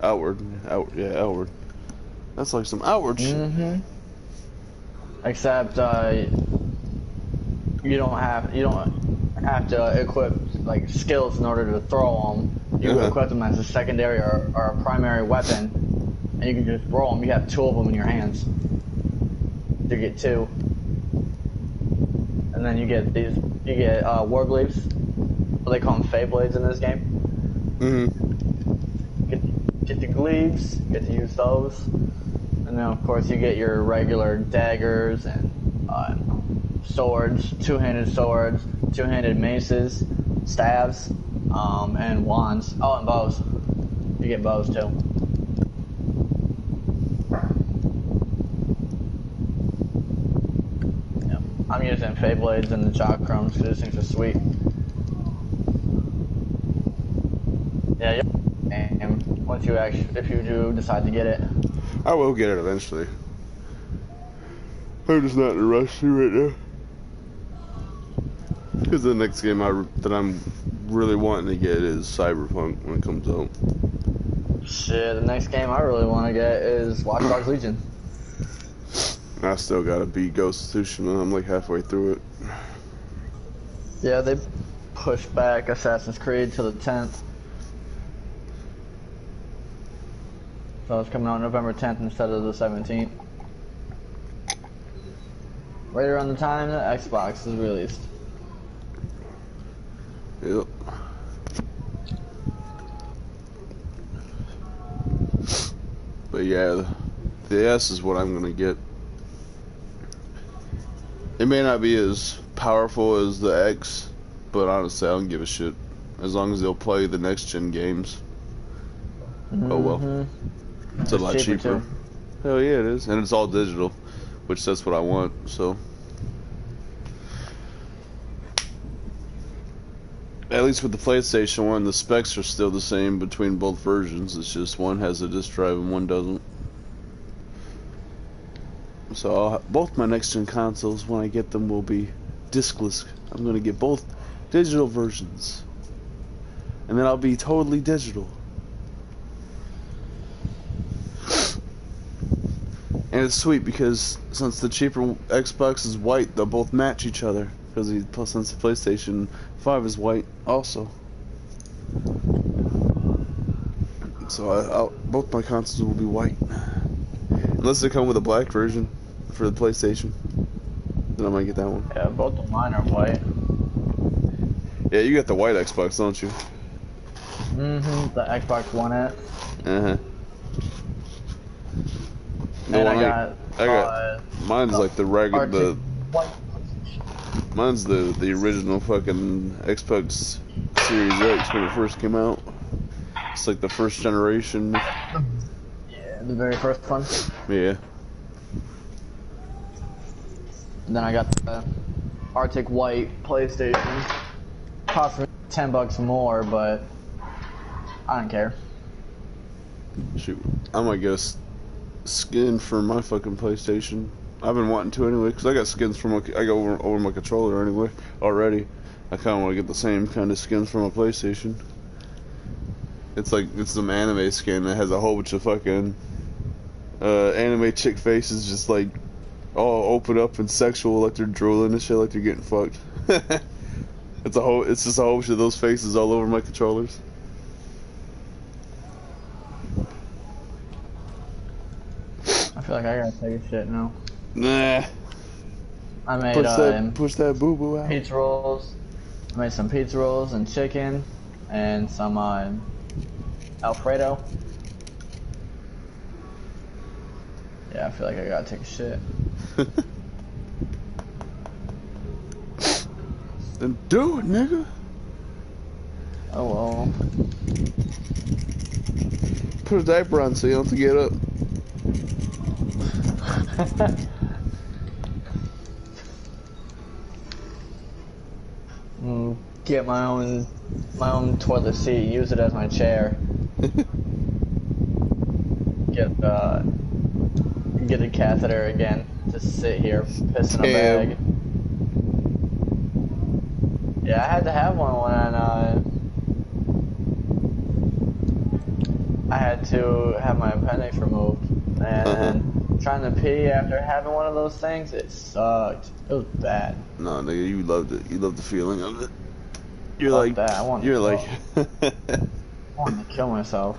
Outward. Yeah, outward. That's like some outward shit. Mm-hmm. Except you don't have to equip like skills in order to throw them. You equip them as a secondary or a primary weapon, and you can just roll them. You have 2 of them in your hands. You get 2, and then you get these. You get Wargleaves. What they call them, Fey Blades in this game. Get the Gleaves. Get to use those, and then of course you get your regular daggers and swords, 2-handed swords, 2-handed maces, staves, and wands. Oh, and bows. You get bows too. Yep. I'm using Fey Blades and the Chakrams because these things are sweet. Yeah, and once you if you do decide to get it. I will get it eventually. I'm just not in a rush to right now. Because the next game that I'm really wanting to get is Cyberpunk when it comes out. Shit, the next game I really want to get is Watch Dogs Legion. I still gotta beat Ghost of Tsushima. I'm like halfway through it. Yeah, they pushed back Assassin's Creed to the 10th. So it's coming out November 10th instead of the 17th. Right around the time that Xbox is released. Yep. But yeah, the S is what I'm gonna get. It may not be as powerful as the X, but honestly, I don't give a shit. As long as they'll play the next gen games. Oh well. It's a lot cheaper. Too. Hell yeah, it is. And it's all digital, which that's what I want, so. At least with the PlayStation 1, the specs are still the same between both versions. It's just one has a disc drive and one doesn't. So both my next gen consoles, when I get them, will be discless. I'm going to get both digital versions. And then I'll be totally digital. And it's sweet because since the cheaper Xbox is white, they'll both match each other. Because since the PlayStation 5 is white also. So both my consoles will be white. Unless they come with a black version for the PlayStation. Then I might get that one. Yeah, both of mine are white. Yeah, you got the white Xbox, don't you? Mm-hmm, the Xbox One X. Uh-huh. And I got mine's like the regular, white. Mine's the original fucking Xbox Series X when it first came out. It's like the first generation. Yeah, the very first one. Yeah. And then I got the Arctic White PlayStation. Cost me $10 more, but I don't care. Shoot, I might get a skin for my fucking PlayStation. I've been wanting to anyway, because I got skins from I go over my controller anyway already. I kind of want to get the same kind of skins for my PlayStation. It's some anime skin that has a whole bunch of fucking anime chick faces just like all open up and sexual, like they're drooling and shit, like they're getting fucked. It's just a whole bunch of those faces all over my controllers. I feel like I gotta take a shit now. Nah. I made push that boo boo out. pizza rolls. I made some pizza rolls and chicken and some Alfredo. Yeah, I feel like I gotta take a shit. Then do it, nigga. Oh well. Put a diaper on so you don't have to get up. Get my own toilet seat. Use it as my chair. Get a catheter again. Just sit here, piss in a bag. Yeah, I had to have one when I had to have my appendix removed, and trying to pee after having one of those things, it sucked. It was bad. No, nigga, you loved it. You loved the feeling of it. You're Fuck like, that. I wanted you're to like, I wanted to kill myself.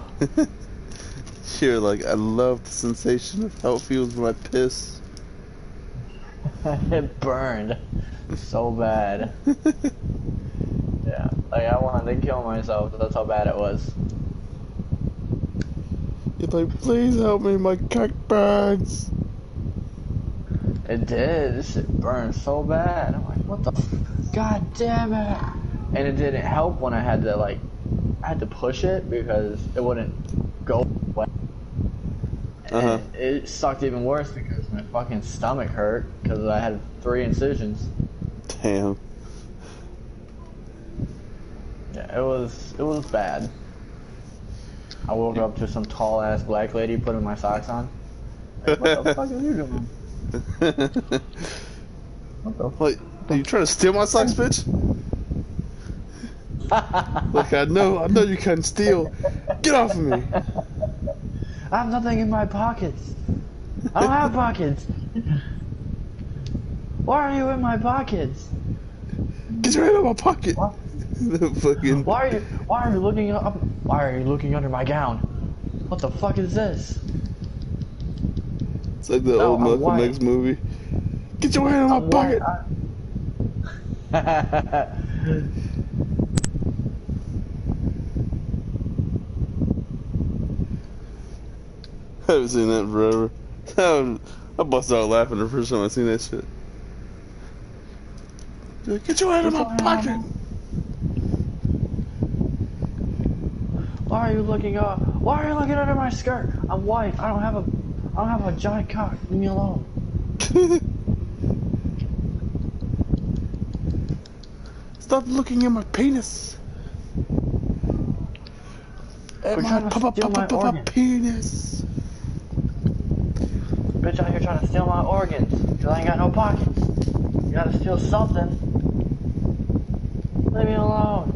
you're like, I love the sensation of how it feels when I piss. It burned so bad. Yeah, like I wanted to kill myself. That's how bad it was. You're like, please help me, my cock burns. It did. This shit burned so bad. I'm like, what the? God damn it! And it didn't help when I had to I had to push it because it wouldn't go away. And it sucked even worse because my fucking stomach hurt because I had 3 incisions. Damn. Yeah, it was bad. I woke up to some tall ass black lady putting my socks on. Like, what the fuck are you doing? What the Like, are you trying to steal my socks, bitch? Like, I know you can't steal. Get off of me. I have nothing in my pockets. I don't have pockets. Why are you in my pockets? Get your hand out of my pocket. What? Fucking. Why are you looking up? Why are you looking under my gown? What the fuck is this? It's like the old Malcolm X movie. Get your hand out of my pocket. I haven't seen that in forever. I busted out laughing the first time I seen that shit. Get your hand out of my pocket. Why are you looking up? Why are you looking under my skirt? I'm white. I don't have a giant cock. Leave me alone. Stop looking at my penis. We're trying to steal my organs. Penis. Bitch out here trying to steal my organs. Cause I ain't got no pockets. You gotta steal something. Leave me alone.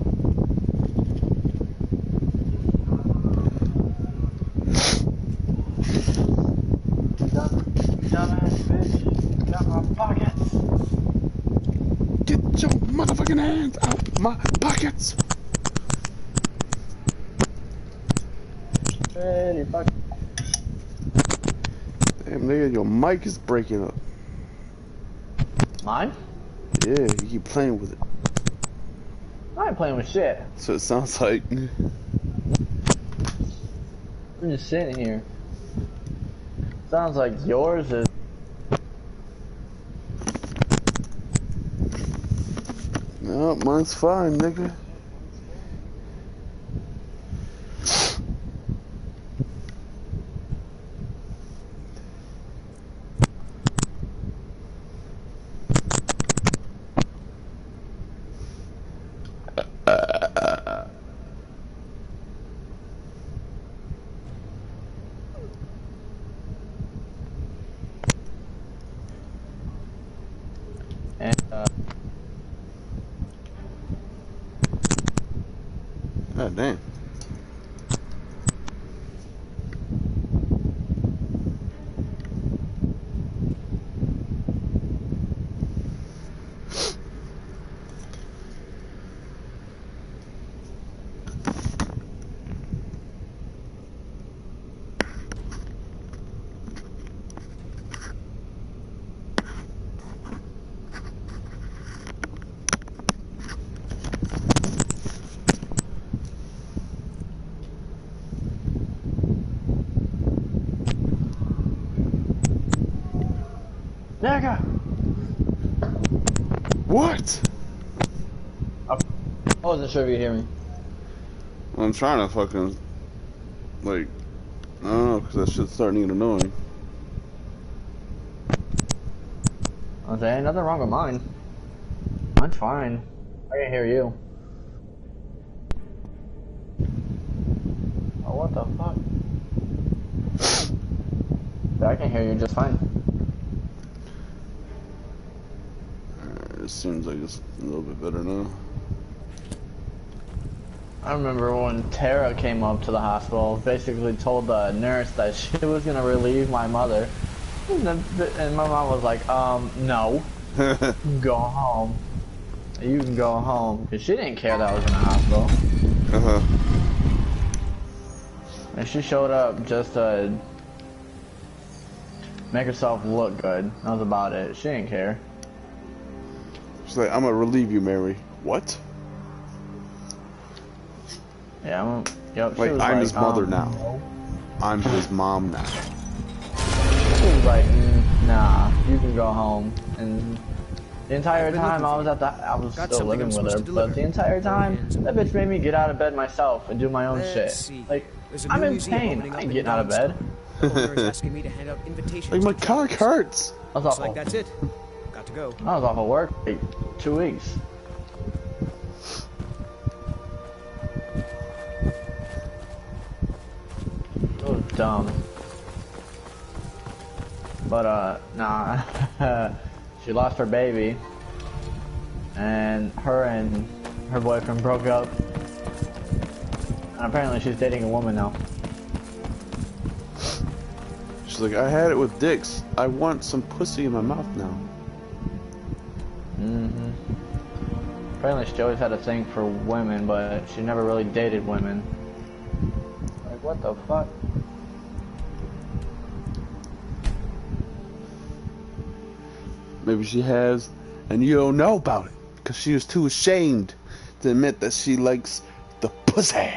Dumbass bitch. Got my pockets. Get your motherfucking hands out my pockets. Hey, fuck. Damn, nigga, your mic is breaking up. Mine? Yeah, you keep playing with it. I ain't playing with shit. So it sounds like. I'm just sitting here. Sounds like yours is. No, mine's fine, nigga. And, God damn. Nigga! What? I wasn't sure if you'd hear me. I'm trying to fucking, like, I don't know, because that shit's starting to get annoying. There ain't nothing wrong with mine. Mine's fine. I can hear you. Oh, what the fuck? I can hear you just fine. It seems like it's a little bit better now. I remember when Tara came up to the hospital, basically told the nurse that she was gonna relieve my mother, and my mom was like, no, go home. You can go home, because she didn't care that I was in the hospital. And she showed up just to make herself look good. That was about it. She didn't care. She's like, I'm gonna relieve you, Mary. What? Yeah, yep. Wait, I'm like, his mother now. No. I'm his mom now. She was like, nah, you can go home. And the entire time I was still living with her, but the entire time, that bitch made me get out of bed myself and do my own shit. Like, I'm in pain. I ain't getting out of bed. Like, my cock hurts. I was off. Like that's it. Got to go. I was off of work for like 2 weeks. It was dumb. But, nah. She lost her baby. And her boyfriend broke up. And apparently she's dating a woman now. She's like, I had it with dicks. I want some pussy in my mouth now. Mm-hmm. Apparently she always had a thing for women, but she never really dated women. Like, what the fuck? Maybe she has, and you don't know about it, because she was too ashamed to admit that she likes the pussy.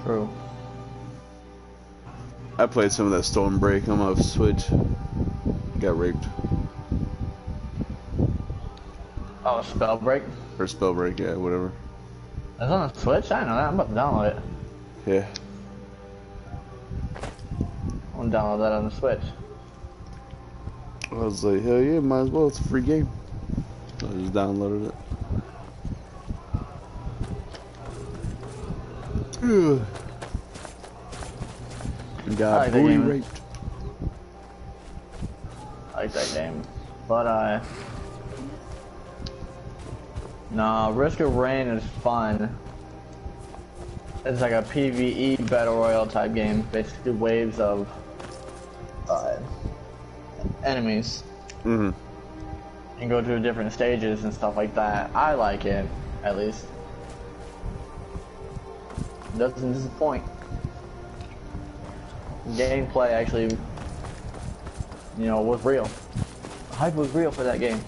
True. I played some of that Stormbreak on my Switch. Got raped. Oh, Spellbreak? Or Spellbreak, yeah, whatever. It's on the Switch? I know that. I'm about to download it. Yeah. I'm gonna download that on the Switch. I was like, hell yeah, might as well. It's a free game. So I just downloaded it. Ugh. And got I like that booty game. raped. I like that game. But, nah, Risk of Rain is fun. It's like a PvE Battle Royale type game. Basically waves of, enemies. Mm-hmm. And go to different stages and stuff like that. I like it, at least. It doesn't disappoint. Gameplay actually, you know, was real. The hype was real for that game.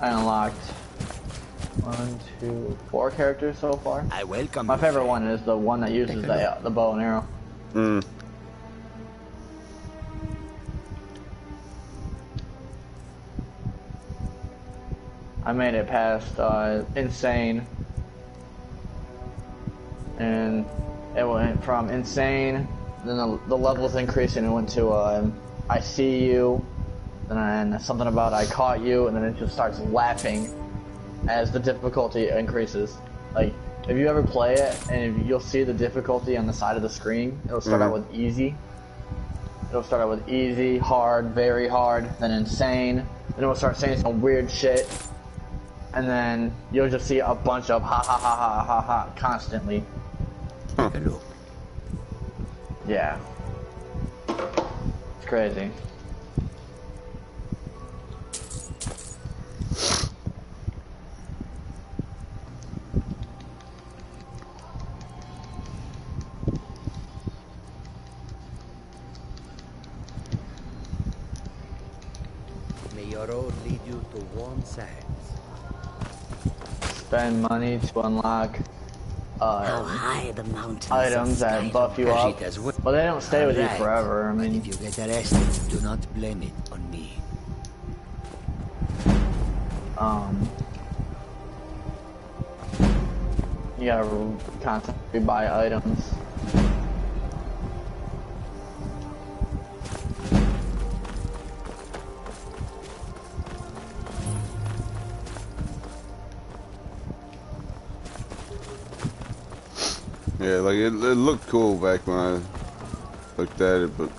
I unlocked 1, 2, 4 characters so far. I welcome My favorite one is the one that uses the bow and arrow. Mm. I made it past Insane, and it went from Insane, then the levels increased and it went to I See You, then something about I Caught You, and then it just starts laughing as the difficulty increases. Like, if you ever play it, and you'll see the difficulty on the side of the screen, it'll start out with easy. It'll start out with easy, hard, very hard, then insane, then it will start saying some weird shit, and then you'll just see a bunch of ha ha ha ha ha ha constantly. Take a look. Yeah. It's crazy. May your road lead you to warm sands. Spend money to unlock How high the mountains items of that Skyrim buff you up, As well. but they don't stay with you Alright. forever. I But mean, if you get arrested, do not blame it on me. you gotta constantly buy items. Yeah, like it looked cool back when I looked at it, but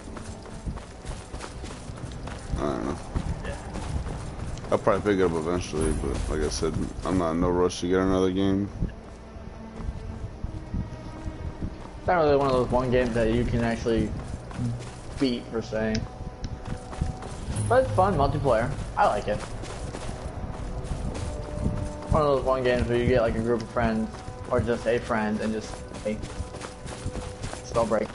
I don't know. I'll probably pick it up eventually, but like I said, I'm not in no rush to get another game. It's not really one of those one games that you can actually beat, per se. But it's fun, multiplayer. I like it. One of those one games where you get like a group of friends, or just a friend, and just, hey, spell break.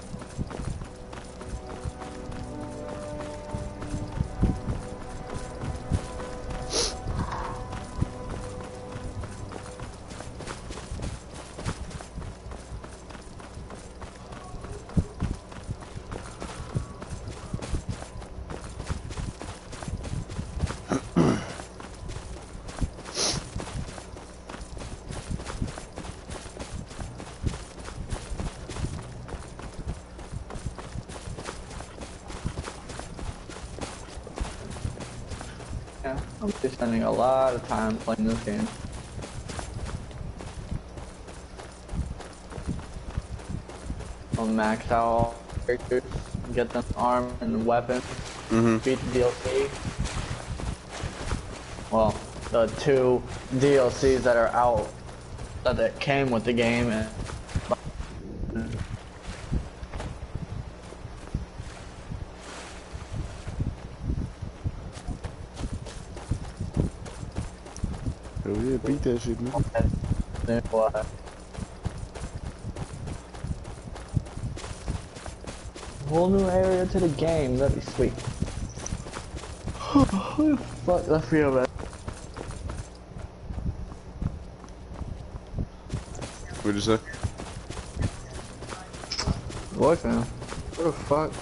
Yeah, I'm just spending a lot of time playing this game. I'll max out all characters, get them armed and weapons, beat the DLC. Well, the 2 DLCs that are out, that came with the game, and Oh yeah, beat that shit, man. then what? Whole new area to the game, that'd be sweet. Fuck, I feel bad. What'd you say? What now? What the fuck?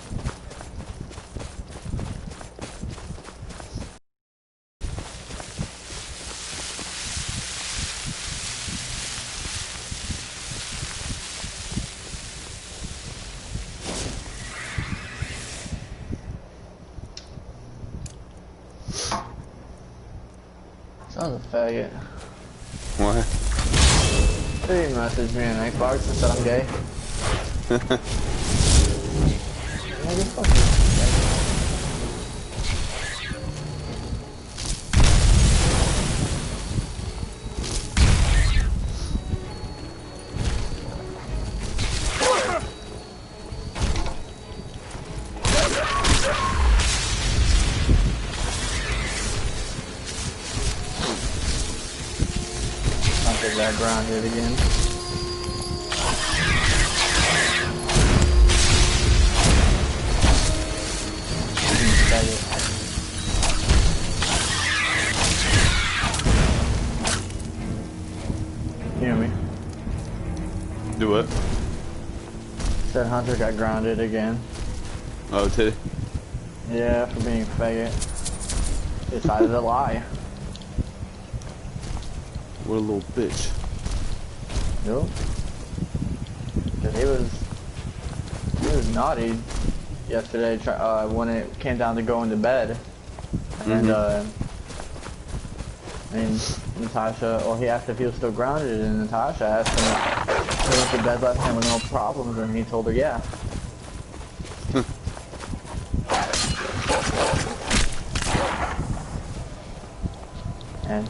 Sounds a faggot. Why? He messaged me on Xbox and said I'm gay. Nigga, fuck you. I'll get that grounded again. You hear me? Do what? Said Hunter got grounded again. Oh, did he? Yeah, for being a faggot. Decided to lie. What a little bitch. Nope. Cause he was naughty yesterday when it came down to going to bed. And and Natasha, well, he asked if he was still grounded, and Natasha asked him if he went to bed last night with no problems, and he told her yeah. And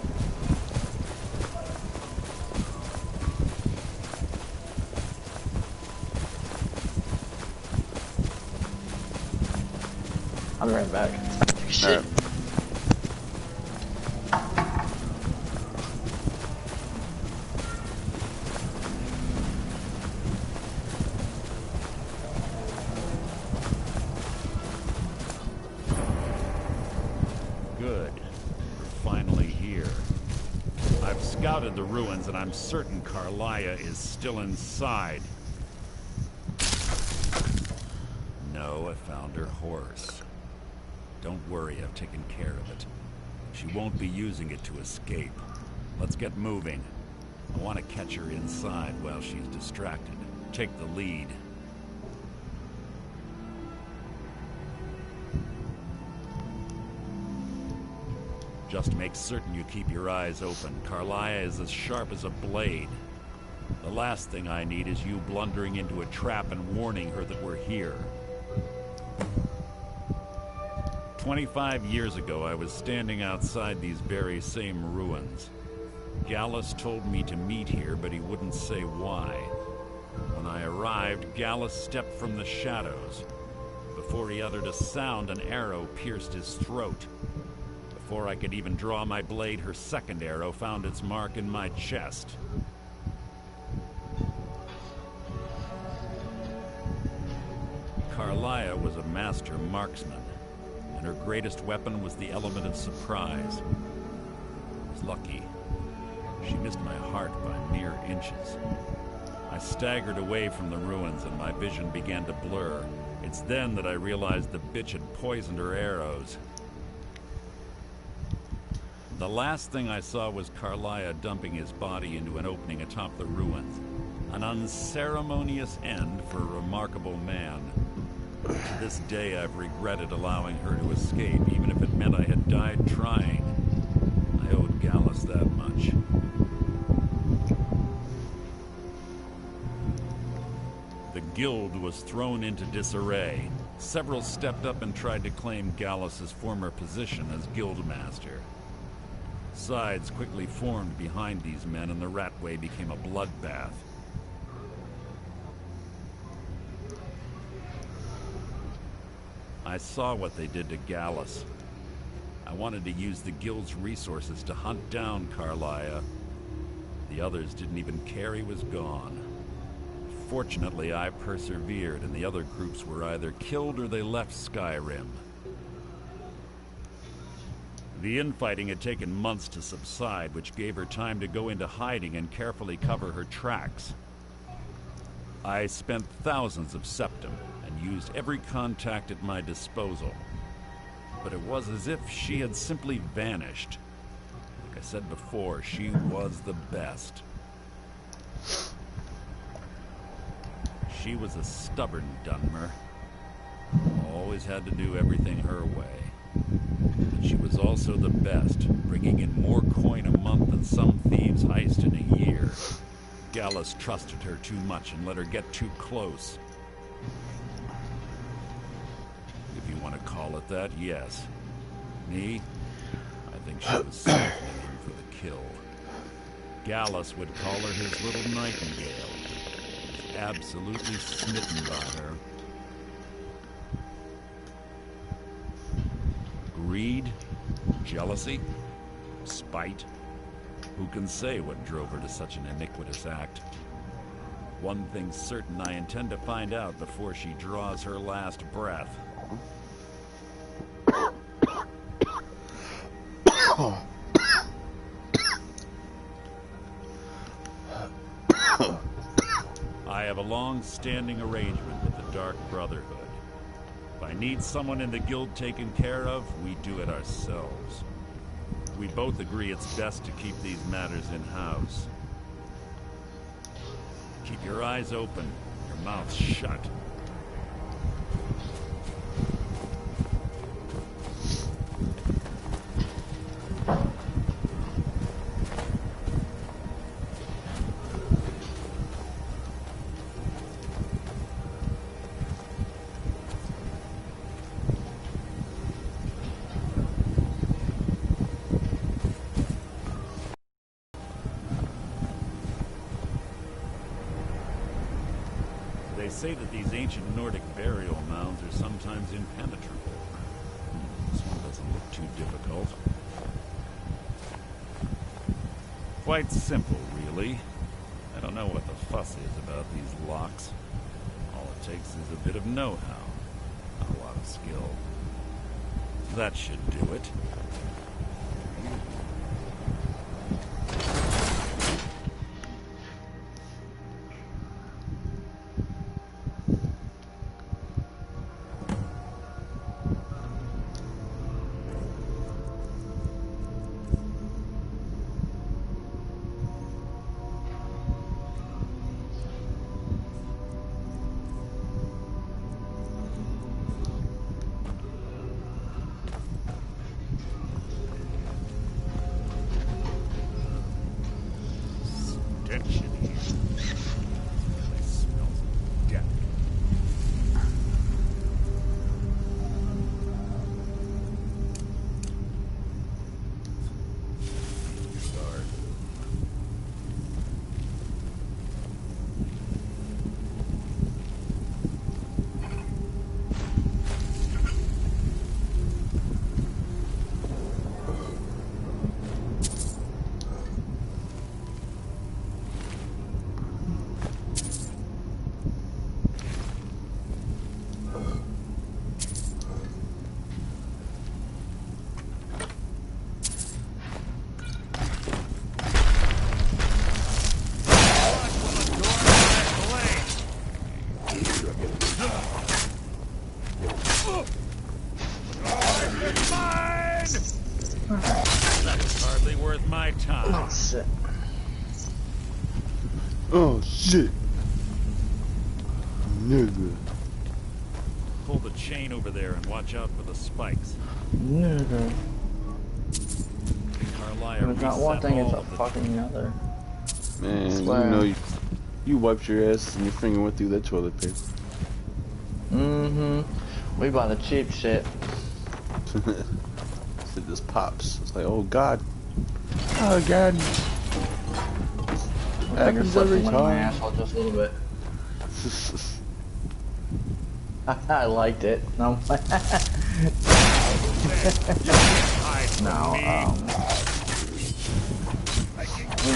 I'll be right back. All right. Good. We're finally here. I've scouted the ruins and I'm certain Carlia is still inside. No, I found her horse. Don't worry, I've taken care of it. She won't be using it to escape. Let's get moving. I want to catch her inside while she's distracted. Take the lead. Just make certain you keep your eyes open. Carlia is as sharp as a blade. The last thing I need is you blundering into a trap and warning her that we're here. 25 years ago, I was standing outside these very same ruins. Gallus told me to meet here, but he wouldn't say why. When I arrived, Gallus stepped from the shadows. Before he uttered a sound, an arrow pierced his throat. Before I could even draw my blade, her second arrow found its mark in my chest. Carlia was a master marksman, and her greatest weapon was the element of surprise. I was lucky. She missed my heart by mere inches. I staggered away from the ruins and my vision began to blur. It's then that I realized the bitch had poisoned her arrows. The last thing I saw was Carlia dumping his body into an opening atop the ruins. An unceremonious end for a remarkable man. To this day, I've regretted allowing her to escape, even if it meant I had died trying. I owed Gallus that much. The guild was thrown into disarray. Several stepped up and tried to claim Gallus's former position as guildmaster. Sides quickly formed behind these men, and the Ratway became a bloodbath. I saw what they did to Gallus. I wanted to use the guild's resources to hunt down Carlia. The others didn't even care he was gone. Fortunately, I persevered, and the other groups were either killed or they left Skyrim. The infighting had taken months to subside, which gave her time to go into hiding and carefully cover her tracks. I spent thousands of septum and used every contact at my disposal. But it was as if she had simply vanished. Like I said before, she was the best. She was a stubborn Dunmer. Always had to do everything her way. But she was also the best, bringing in more coin a month than some thieves heist in a year. Gallus trusted her too much and let her get too close. If you want to call it that, yes. Me? I think she was siphoning him for the kill. Gallus would call her his little nightingale. He was absolutely smitten by her. Greed? Jealousy? Spite? Who can say what drove her to such an iniquitous act? One thing's certain, I intend to find out before she draws her last breath. I have a long-standing arrangement with the Dark Brotherhood. If I need someone in the guild taken care of, we do it ourselves. We both agree it's best to keep these matters in-house. Keep your eyes open, your mouth shut. They say that these ancient Nordic burial mounds are sometimes impenetrable. This one doesn't look too difficult. Quite simple, really. I don't know what the fuss is about these locks. All it takes is a bit of know-how, not a lot of skill. That should do it. shit. Oh shit. Nigga. Pull the chain over there and watch out for the spikes. Nigga. Carlisle It's not one reset thing, it's all a of the fucking other. Man, Swear. you know you wiped your ass and your finger went through that toilet paper. Mm-hmm. We buy the cheap shit. It just pops. It's like, oh god. Oh god. My finger Happens slipped every and went in my time. asshole just a little bit. I liked it. No. No. We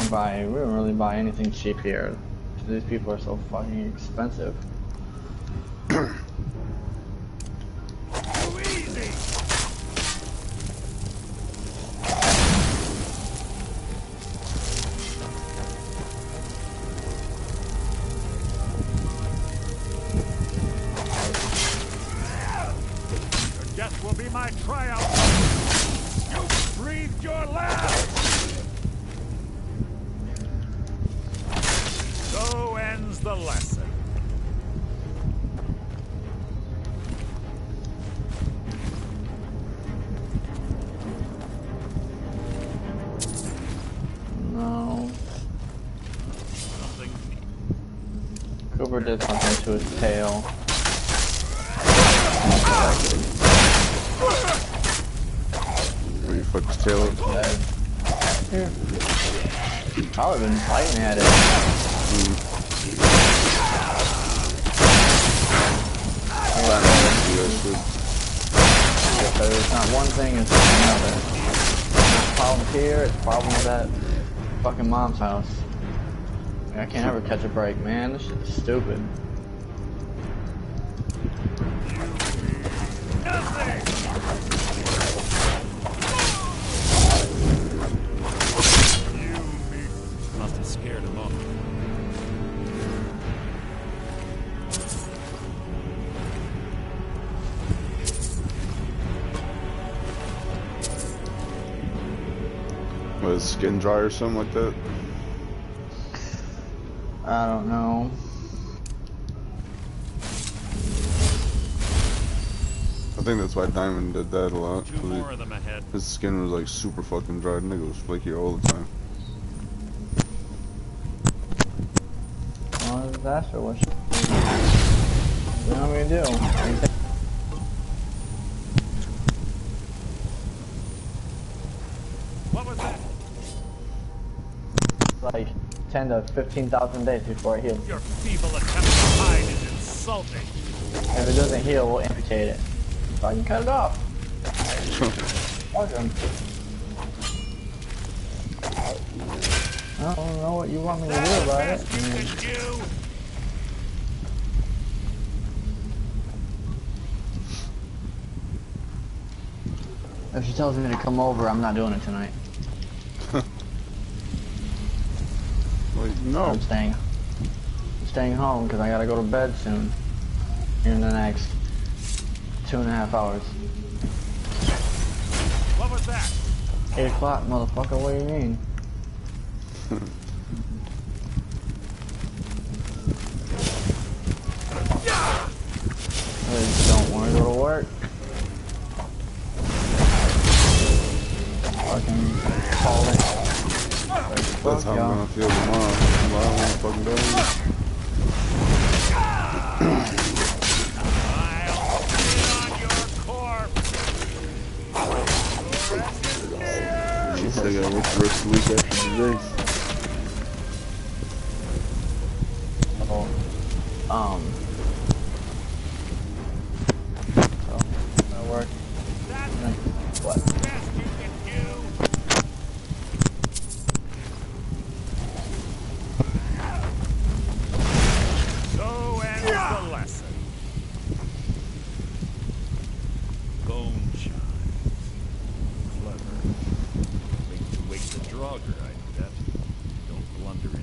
don't really buy anything cheap here. These people are so fucking expensive. Death will be my triumph. You breathed your last. So ends the lesson. No. Something Cooper did something to his tail. Where you fucked his tail up? Here. Probably been fighting at it. So it's not one thing, it's another. There's problems here, it's problems at fucking mom's house. I can't ever catch a break, man. This shit is stupid. must have scared him off. Was his skin dry or something like that? I don't know. I think that's why Diamond did that a lot. Two more of them ahead. His skin was like super fucking dry. Nigga was flaky all the time. Well, disaster. What you know what we do? What was that? Like 10 to 15,000 days before it heals. Your feeble attempt to hide is insulting. If it doesn't heal, we'll amputate it. So I can cut it off. Fuck him. I don't know what you want me to do about it. Best you can do. If she tells me to come over, I'm not doing it tonight. Like, no. I'm staying home because I gotta go to bed soon. In the next 2.5 hours. What was that? 8 o'clock, motherfucker. What do you mean? I just don't want to go to work. Fucking call it. That's how I'm gonna feel tomorrow. I don't wanna fucking go. I'll sit on your corpse. She said I gotta work the rest of the week after today. So, I work. What? Best you can do. So ends the lesson. Bone chimes. Clever. Make you wake the Draugr, I bet. Don't blunder in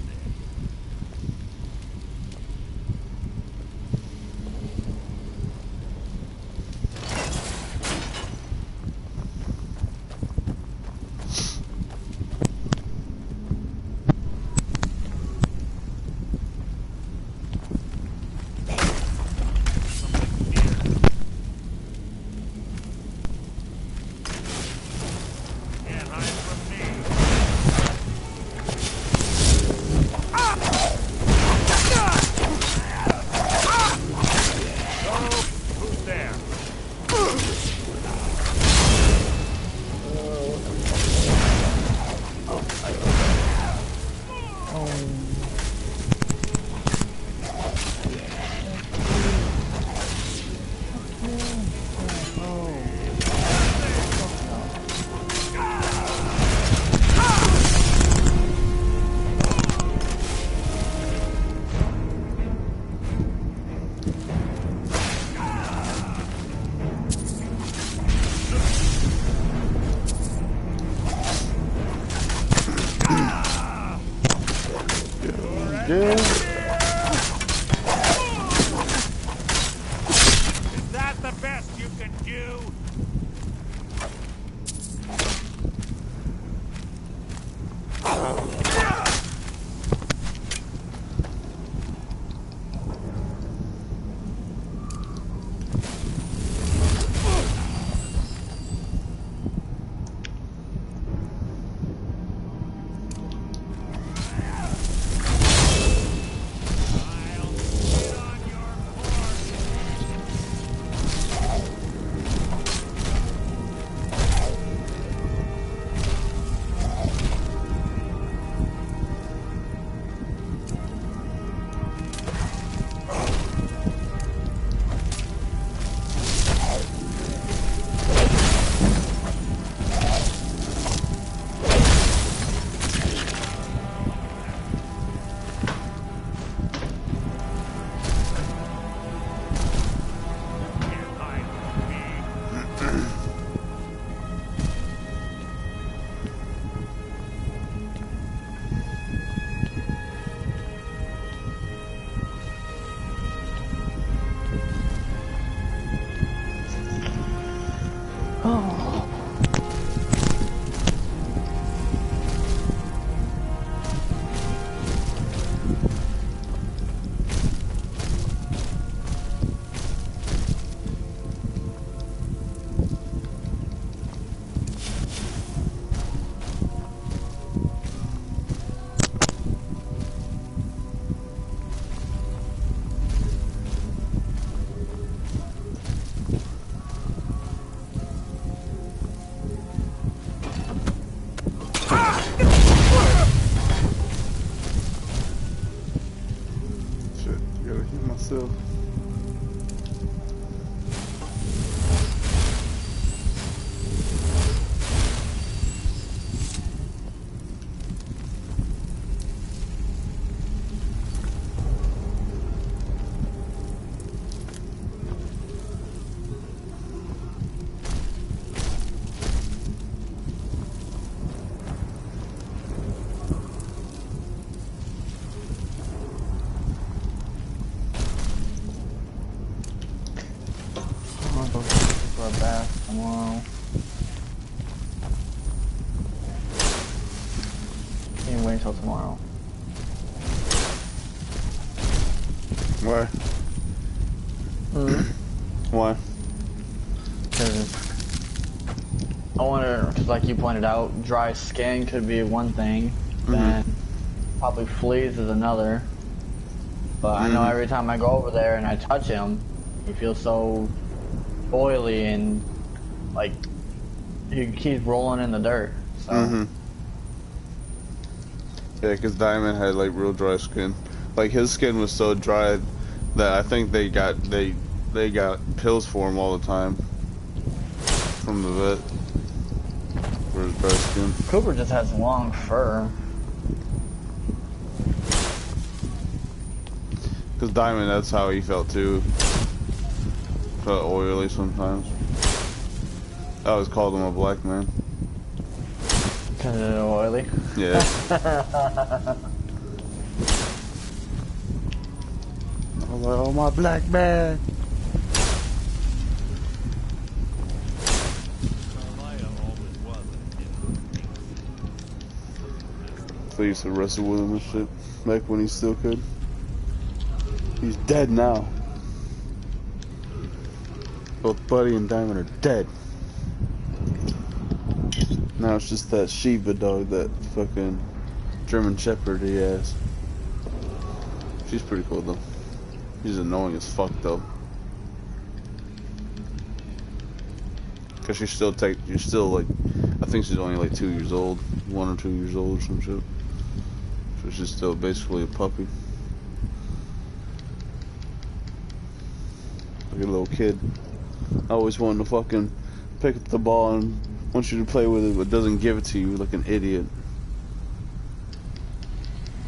gotta heal myself. I'm going to go for a bath tomorrow. Can't wait until tomorrow. Why? Why? Because I wonder, because like you pointed out, dry skin could be one thing, then probably fleas is another. But I know every time I go over there and I touch him, he feels so oily and like he keeps rolling in the dirt. So. Yeah, because Diamond had like real dry skin. Like his skin was so dry that I think they got pills for him all the time from the vet for his dry skin. Cooper just has long fur. Because Diamond, that's how he felt too. Felt oily sometimes. I always called him a black man. Because it's oily? Yeah. I was like, oh my black man. I used to wrestle with him and shit back when he still could. He's dead now. Both Buddy and Diamond are dead. Now it's just that Shiva dog, that fucking German Shepherd he has. She's pretty cool though. She's annoying as fuck though. Cause she's still like, I think she's only like 2 years old, 1 or 2 years old or some shit. So she's still basically a puppy. Like a little kid. Always wanting to fucking pick up the ball and wants you to play with it, but doesn't give it to you like an idiot.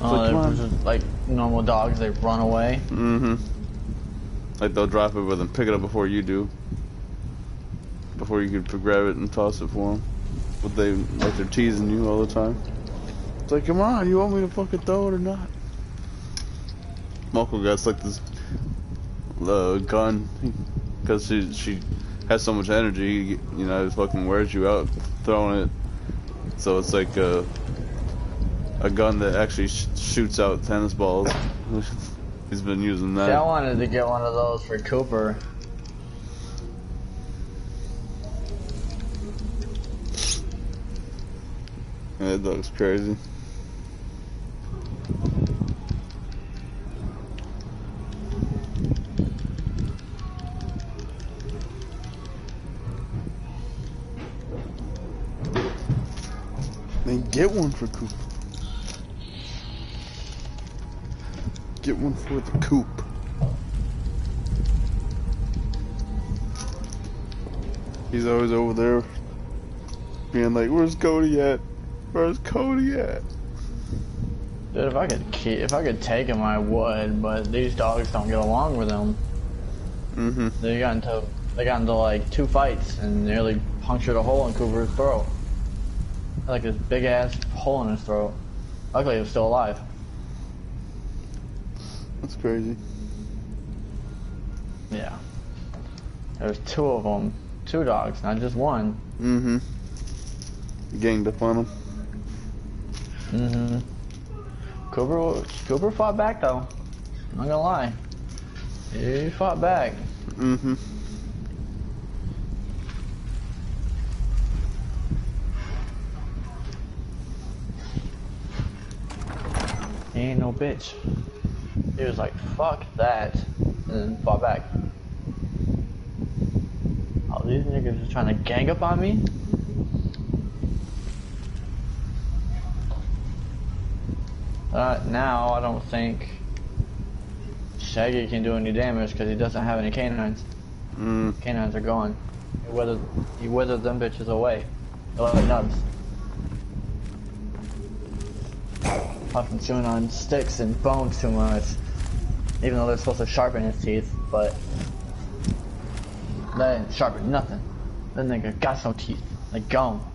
They're just like normal dogs, they run away. Like they'll drop it, but then pick it up before you do. Before you could grab it and toss it for them. But they're teasing you all the time. It's like, come on, you want me to fucking throw it or not? Moko got like this gun, because she has so much energy, you know, it fucking wears you out throwing it. So it's like a gun that actually shoots out tennis balls. He's been using that. See, I wanted to get one of those for Cooper. Yeah, that dog's crazy. Then get one for Cooper. Get one for the coop. He's always over there being like, where's Cody at? Where's Cody at? Dude, if I could take him, I would, but these dogs don't get along with him. They got into like 2 fights and nearly punctured a hole in Cooper's throat. Like this big ass hole in his throat. Luckily, he was still alive. That's crazy. Yeah. There's 2 of them. 2 dogs, not just one. Ganged up on him. Cooper fought back though. I'm not gonna lie. He fought back. He ain't no bitch. He was like, fuck that, and then fought back. Oh, these niggas are trying to gang up on me? Now, I don't think Shaggy can't do any damage because he doesn't have any canines. Canines are gone. He withered them bitches away. They're like nubs. Fucking chewing on sticks and bones too much. Even though they're supposed to sharpen his teeth, but they didn't sharpen nothing. That nigga got no teeth. They gone.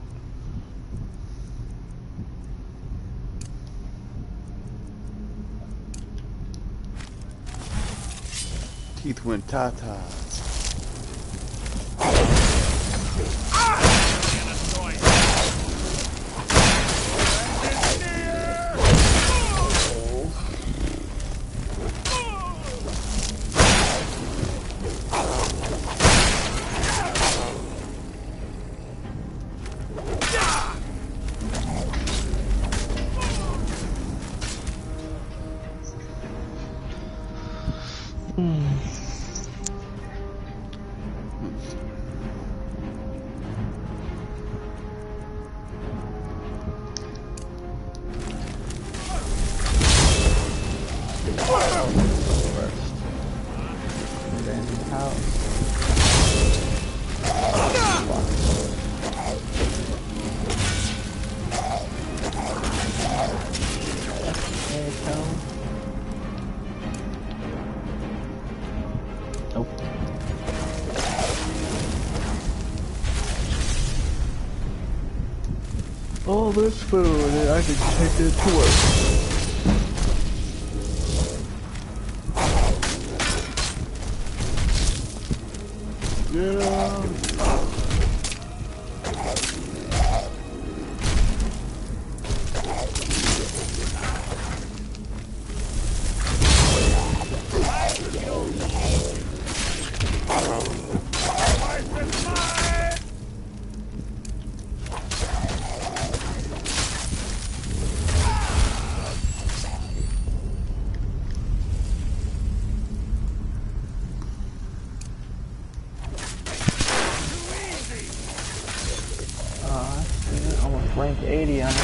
Teeth went tatas. All this food and I can take it to work. Get up. Rank 80 on it.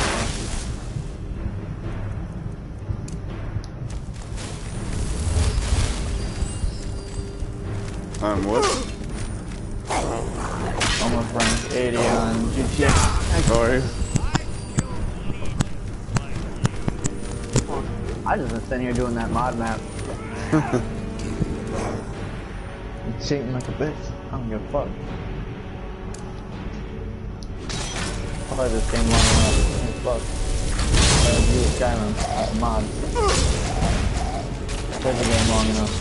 What? Almost rank 80 on GTA. Sorry. I just been sitting here doing that mod map. Cheating like a bitch. I don't give a fuck. I play this game long enough. Fuck. I use Skyrim as a mod. Play the game long enough.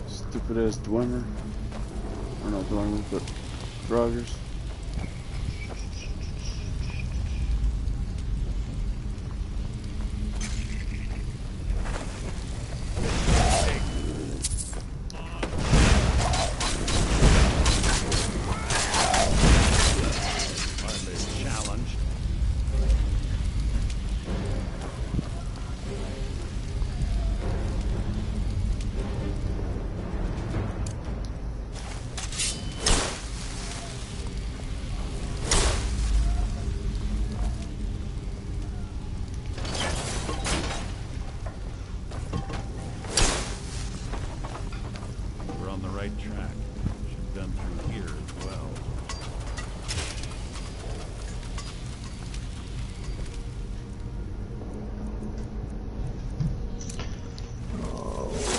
Stupid ass Dwemer. Or not Dwemer, but Draugrs.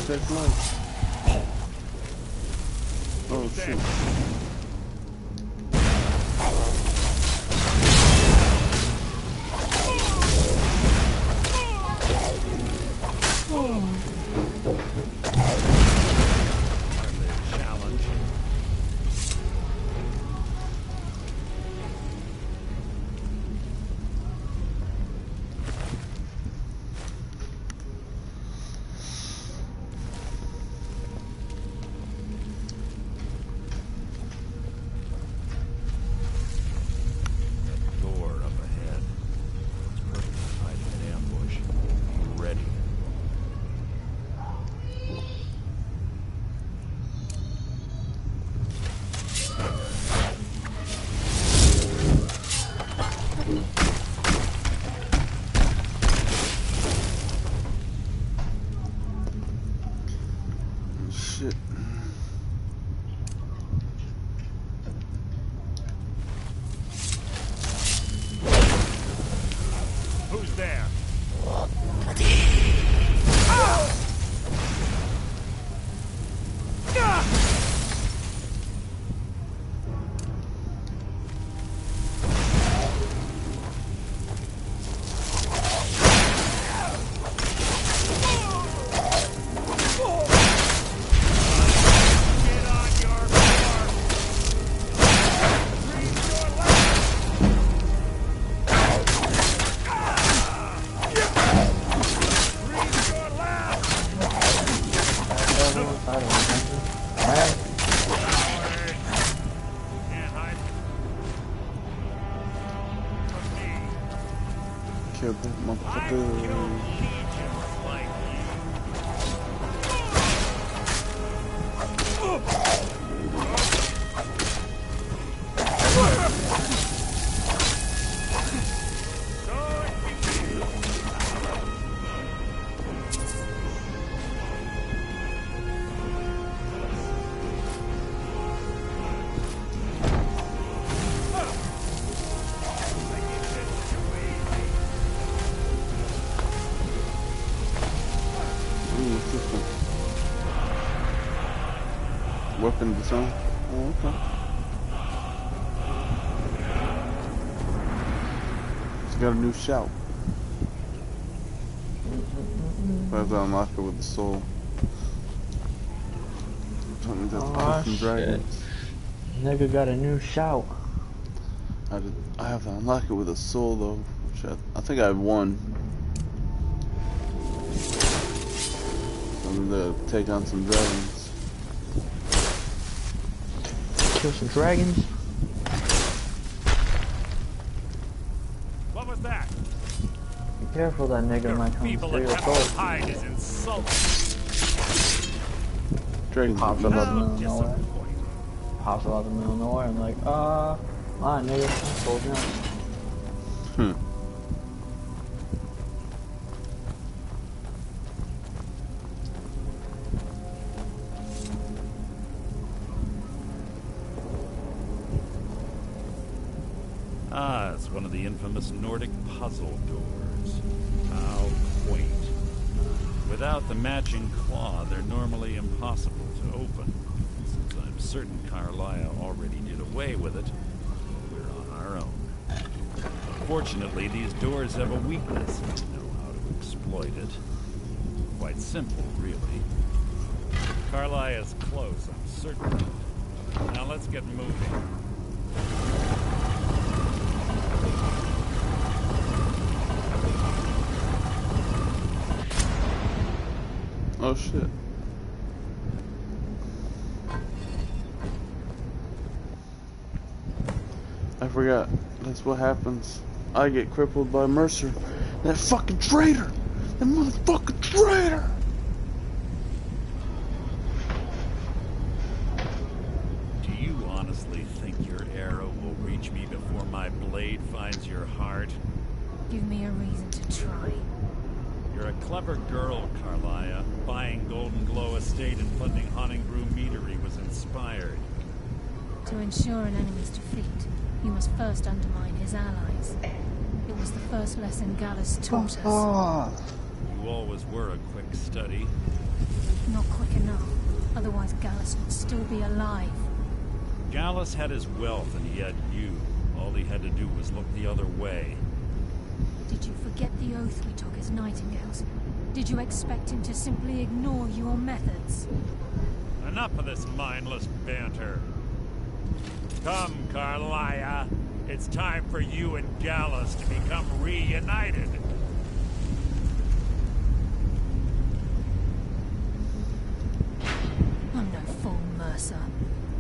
That's nice. Oh shit. Challenge. motherfucker, motherfucker. Weapon design. Oh, okay. It's got a new shout. I have to unlock it with the soul. Something that's fucking dragons. Nigga got a new shout. I have to unlock it with a soul though. Which I think I have one. I'm gonna take on some dragons. Kill some dragons. What was that? Be careful, that nigga might come People steal at your Temple soul. Hide is insulting. Dragons. Pops up out the middle of nowhere. Disappointing. Pops up out the middle of nowhere. I'm like, alright, nigga, I'm sold now. Ah, it's one of the infamous Nordic puzzle doors. How quaint. Without the matching claw, they're normally impossible to open. Since I'm certain Carlia already did away with it, we're on our own. Fortunately, these doors have a weakness. We know how to exploit it. Quite simple, really. Carlia is close, I'm certain. Now let's get moving. Oh shit. I forgot. That's what happens. I get crippled by Mercer. That fucking traitor! That motherfucking traitor! Do you honestly think your arrow will reach me before my blade finds your heart? Give me a reason to try. You're a clever girl, Carlia. Buying Golden Glow Estate and funding Honningbrew Meadery was inspired. To ensure an enemy's defeat, you must first undermine his allies. It was the first lesson Gallus taught us. You always were a quick study. Not quick enough, otherwise Gallus would still be alive. Gallus had his wealth and he had you. All he had to do was look the other way. Did you forget the oath we took as Nightingales? Did you expect him to simply ignore your methods? Enough of this mindless banter. Come, Carlia. It's time for you and Gallus to become reunited. I'm no fool, Mercer.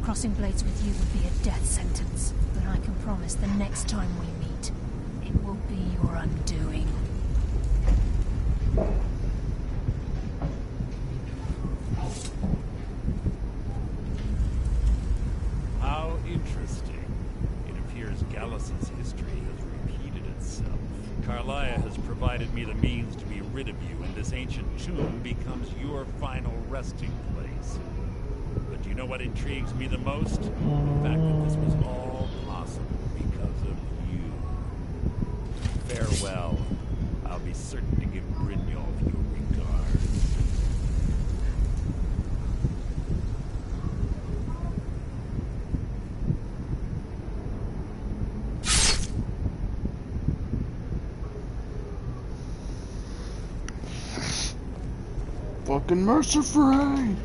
Crossing blades with you would be a death sentence, but I can promise the next time we meet, it will be your undoing. How interesting. It appears Gallus's history has repeated itself. Carlia has provided me the means to be rid of you, and this ancient tomb becomes your final resting place. But do you know what intrigues me the most? The fact that this was all possible because of you. Farewell. I'll be certain to give Brynjolf your regards. Fucking Mercer Frey!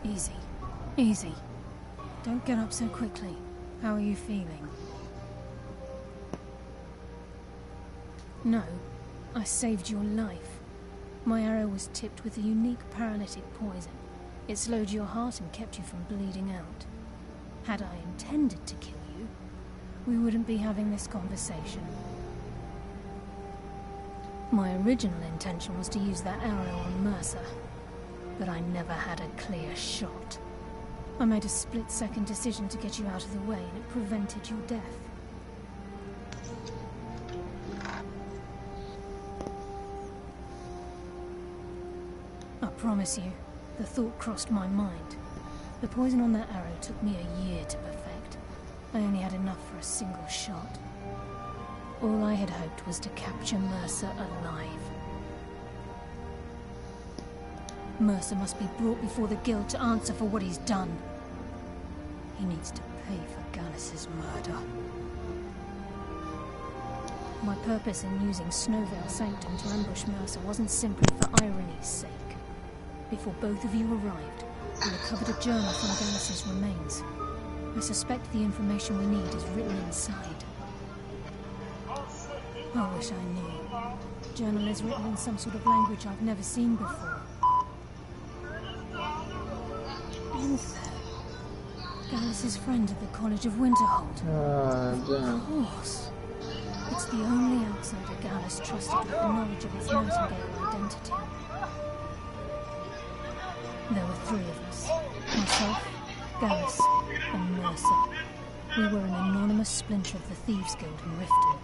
Easy. Easy. Don't get up so quickly. How are you feeling? No, I saved your life. My arrow was tipped with a unique paralytic poison. It slowed your heart and kept you from bleeding out. Had I intended to kill you, we wouldn't be having this conversation. My original intention was to use that arrow on Mercer, but I never had a clear shot. I made a split-second decision to get you out of the way, and it prevented your death. I promise you, the thought crossed my mind. The poison on that arrow took me a year to perfect. I only had enough for a single shot. All I had hoped was to capture Mercer alive. Mercer must be brought before the guild to answer for what he's done. He needs to pay for Gallus's murder. My purpose in using Snowvale Sanctum to ambush Mercer wasn't simply for irony's sake. Before both of you arrived, we recovered a journal from Gallus's remains. I suspect the information we need is written inside. I wish I knew. The journal is written in some sort of language I've never seen before. Anther. Gallus's friend at the College of Winterhold. Of course. It's the only outsider Gallus trusted with the knowledge of his Nightingale identity. There were three of us. Myself, Gallus, and Mercer. We were an anonymous splinter of the Thieves Guild in Riften.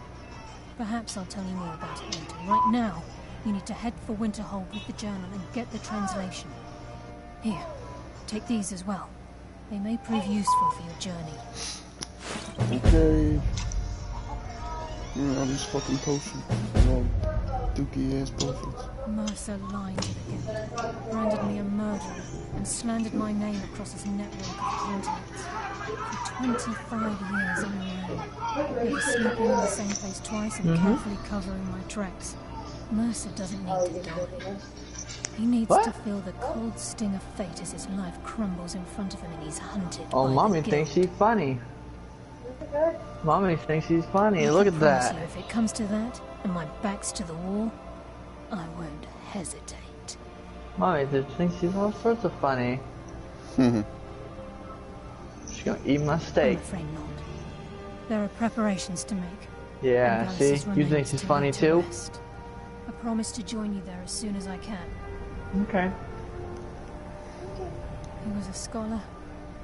Perhaps I'll tell you more about it later. Right now, you need to head for Winterhold with the journal and get the translation. Here, take these as well. They may prove useful for your journey. Okay. All these fucking potions. Dookie ass potions. Mercer lied to the guild, branded me a murderer, and slandered my name across his network of contacts. For 25 years in a row, never sleeping in the same place twice and carefully covering my tracks. Mercer doesn't need to die. He needs to feel the cold sting of fate as his life crumbles in front of him and he's hunted by Mommy the thinks guild. she's funny. Mommy thinks she's funny. I Look can at promise that. you, if it comes to that, and my back's to the wall, I won't hesitate. Mommy just thinks she's all sorts of funny. She's gonna eat my I'm steak. afraid not. There are preparations to make. Yeah, And see? Gallus' You think remains she's to funny lay to too? rest. I promise to join you there as soon as I can. Okay. He was a scholar,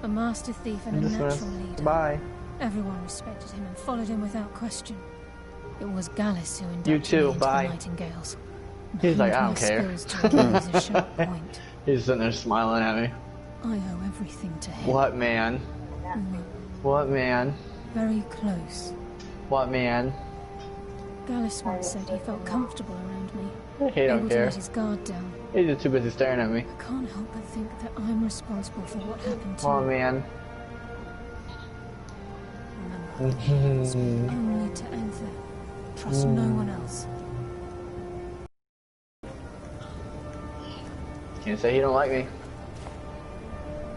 a master thief, and a I'm just natural gonna... leader. Bye. Everyone respected him and followed him without question. It was Gallus who inducted You too, me into bye. the Nightingales. He's like, I honed don't my care. skills to a razor sharp point. He's sitting there smiling at me. I owe everything to him. What man? We were What man? very close. What man? Gallus once said he felt comfortable around me. He able don't to care. let his guard down. He's just too busy staring at me. I can't help but think that I'm responsible for what happened to Oh him. man. Remember, speak only to Anther. Trust no one else. Can't say he don't like me.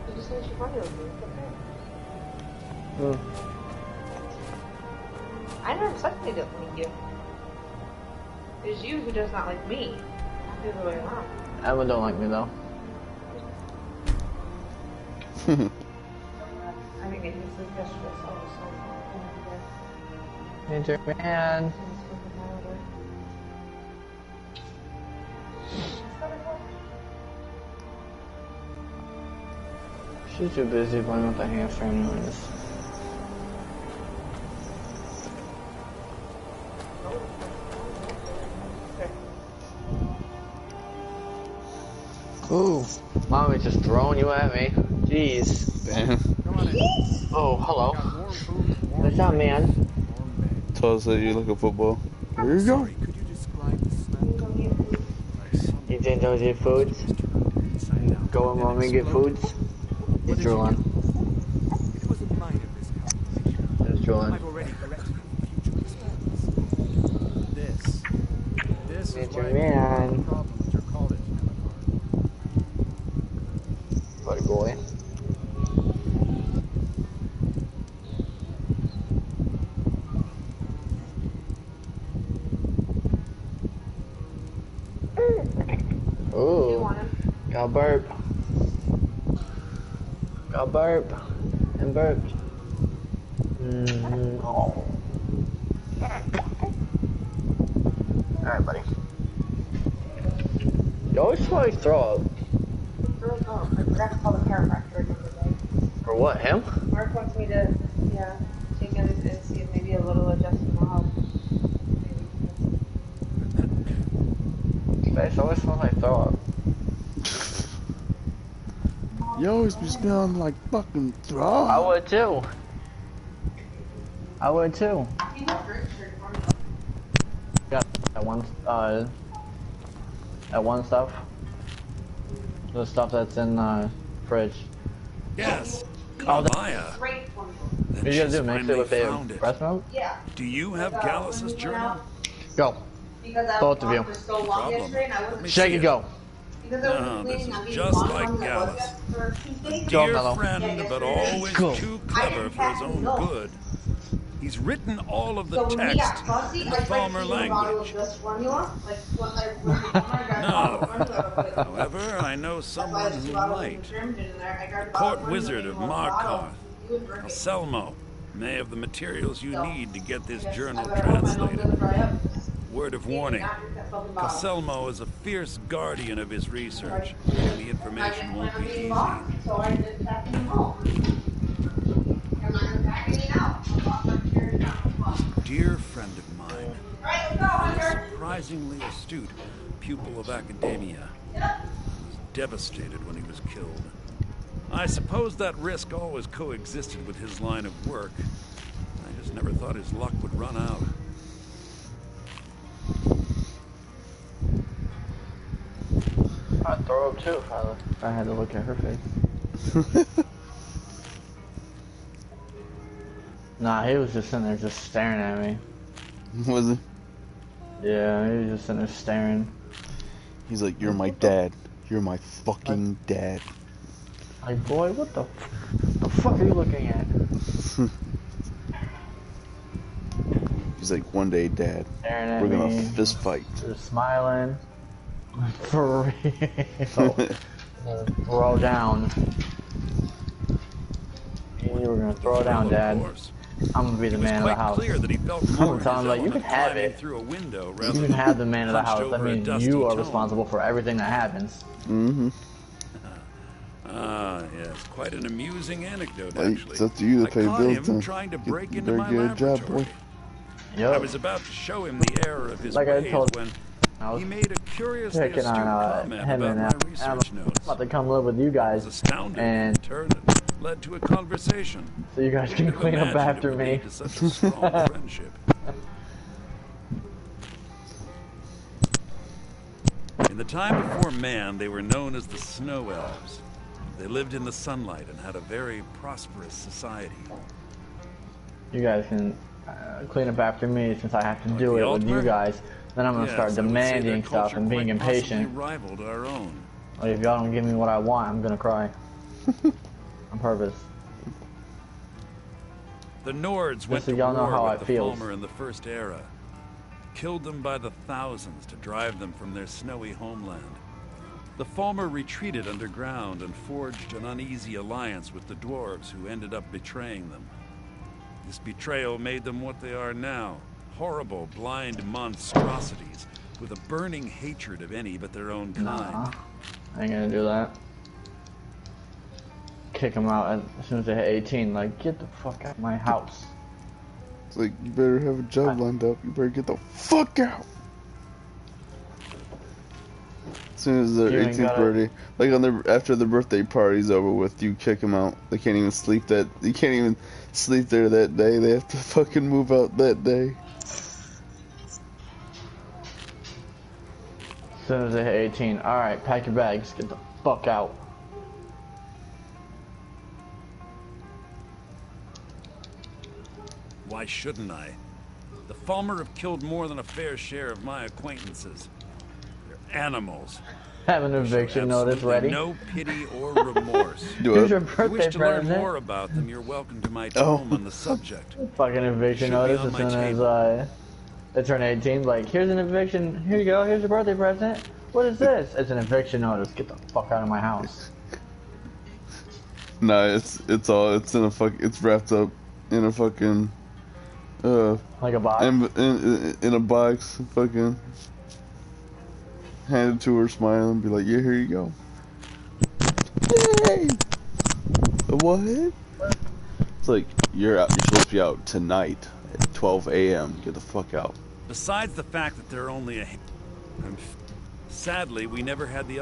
You just said you're funny with me. It's okay. I never said they don't like you. It's you who does not like me. Not the other way around. Everyone don't like me though. I didn't get to sleep yesterday, so I was so Enter man. She's too busy playing with the hamster anyways. Ooh, Mommy's just throwing you at me. Jeez. Damn. Oh, hello. What's up, man? Tell us that you look at football. Here you go. Could you describe the smell? Eating those your foods? Go and mommy get foods? He's drooling. It was a minor miscalculation. He's drooling. I've already corrected it for future mistakes. This is Mr. why Man. you have a problem at your college, Alucard. Buddy boy. Got burp. Got burp. And burped. Oh. Alright, buddy. You always smell like throw up. I forgot to call the chiropractor the other day. For what, him? Mark wants me to, check in and see if maybe a little adjustment will help. Face always smells like throw up. You always be smelling like fucking throw. I would too. I would too. Got that one stuff. The stuff that's in the fridge. Yes. Oh, Maya. What you gotta do? Mix it with the breast milk? Yeah. Do you have Gallus's journal? Go. Because I Both of you. for so long yesterday and I wasn't Shake it, go. because I No, was this planning is on being just gone like on the Gallus. budget for Tuesday. Go, Dear Mello. friend, but always Go. too clever for his own good. He's written all of the So when we got text fussy, in I the tried to Palmer see a bottle of language. this formula. Like when I went to Palmer, I got a bottle of formula real quick. However, I know That's why someone I just who bottled might. and trimmed it in there. I grabbed a The bottle court of wizard of formula in one bottle. Markarth, You would drink it. Selmo, may have the materials you need to get this Yes, journal I better hope my nose doesn't translated. dry up. Word of You do warning, not drink that fucking bottle. Caselmo is a fierce guardian of his research, and the I information didn't won't plan on be being easy. gone, so I did pack it home. I'm not gonna pack any out. I'm off my carry on. Dear friend of mine, All right, let's go, a Hunter. surprisingly astute pupil of academia, was devastated when he was killed. I suppose that risk always coexisted with his line of work. I just never thought his luck would run out. I'd throw up too if I had to look at her face. Nah, he was just sitting there just staring at me. Was it? Yeah, he was just sitting there staring. He's like, you're my dad. You're my fucking dad. Like, boy, what the fuck are you looking at? He's like, one day, Dad, Staring at we're gonna me. fist fight. Just smiling. For real. Throw down. You were gonna throw down, Of Dad. course. I'm gonna be the It was man of the quite house. clear that he felt I'm more gonna in tell him, his like, you can element have climbing it. through a window You rather can than have the man of the hunched house. That over a means dusty you are tome. responsible for everything that happens. Mm-hmm. Ah, yes, quite an amusing anecdote, Like, actually. it's up to you to I pay caught bills him then. trying to You break into better my get a job, laboratory. boy. I Yup. was about to show him the error of his Like I ways told- when I was he made a curiously picking astute on comment him about and my I'm research notes. about to come live with you I was guys, astounded and in turn it led to a conversation. so you guys can Couldn't have clean up imagined after it would me. lead to such a strong friendship. In the time before man, they were known as the Snow Elves. They lived in the sunlight and had a very prosperous society. You guys can clean up after me since I have to do the it with you Altmer? guys. Then I'm gonna Yes, start I would say demanding their stuff culture and being quite possibly impatient. rivaled our own. Like, if y'all don't give me what I want, I'm gonna cry. On purpose. The Nords went so to y'all know war how with it the feels. Falmer in the First Era. Killed them by the thousands to drive them from their snowy homeland. The Falmer retreated underground and forged an uneasy alliance with the dwarves who ended up betraying them. This betrayal made them what they are now. Horrible, blind monstrosities with a burning hatred of any but their own kind. Nah, I ain't gonna do that. Kick them out as soon as they hit 18. Like, get the fuck out of my house. It's like, you better have a job lined up. You better get the fuck out. As soon as their You ain't 18th gotta- birthday, like after the birthday party's over with, you kick them out. They can't even sleep you can't even sleep there that day. They have to fucking move out that day. As soon as they hit 18. Alright, pack your bags. Get the fuck out. Why shouldn't I? The Falmer have killed more than a fair share of my acquaintances. They're animals. Have an eviction notice Absolutely ready. no pity or remorse. Do Here's it. your If you birthday wish to learn present. more about them, you're welcome to my Oh. tome on the subject. Fucking eviction Should be notice on as my soon as table. they turn 18. Like, here's an eviction. Here you go. Here's your birthday present. What is this? It's an eviction notice. Get the fuck out of my house. Nah, it's wrapped up in a fucking Like a box. in a box, fucking hand it to her, smiling, be like, yeah, here you go. Yay! What? It's like, you're supposed to be out tonight at 12 a.m. Get the fuck out. Besides the fact that they're only sadly, we never had the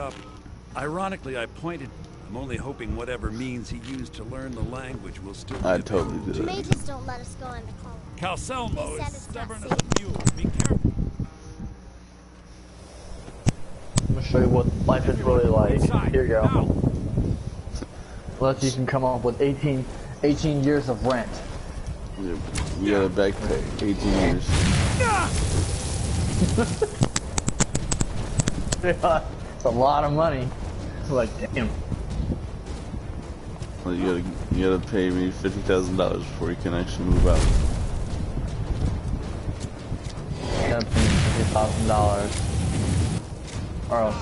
Ironically, I pointed. I'm only hoping whatever means he used to learn the language will still be I totally did it. Mages don't let us go in the colony. Calcelmo They said is it's not stubborn as safe. a mule. Be careful. I'm gonna show you what life is really like. Here you go. Unless you can come up with 18 years of rent. You gotta back pay 18 years. It's a lot of money. Like, damn. Well, you gotta pay me $50,000 before you can actually move out. You gotta pay me $50,000. Or else.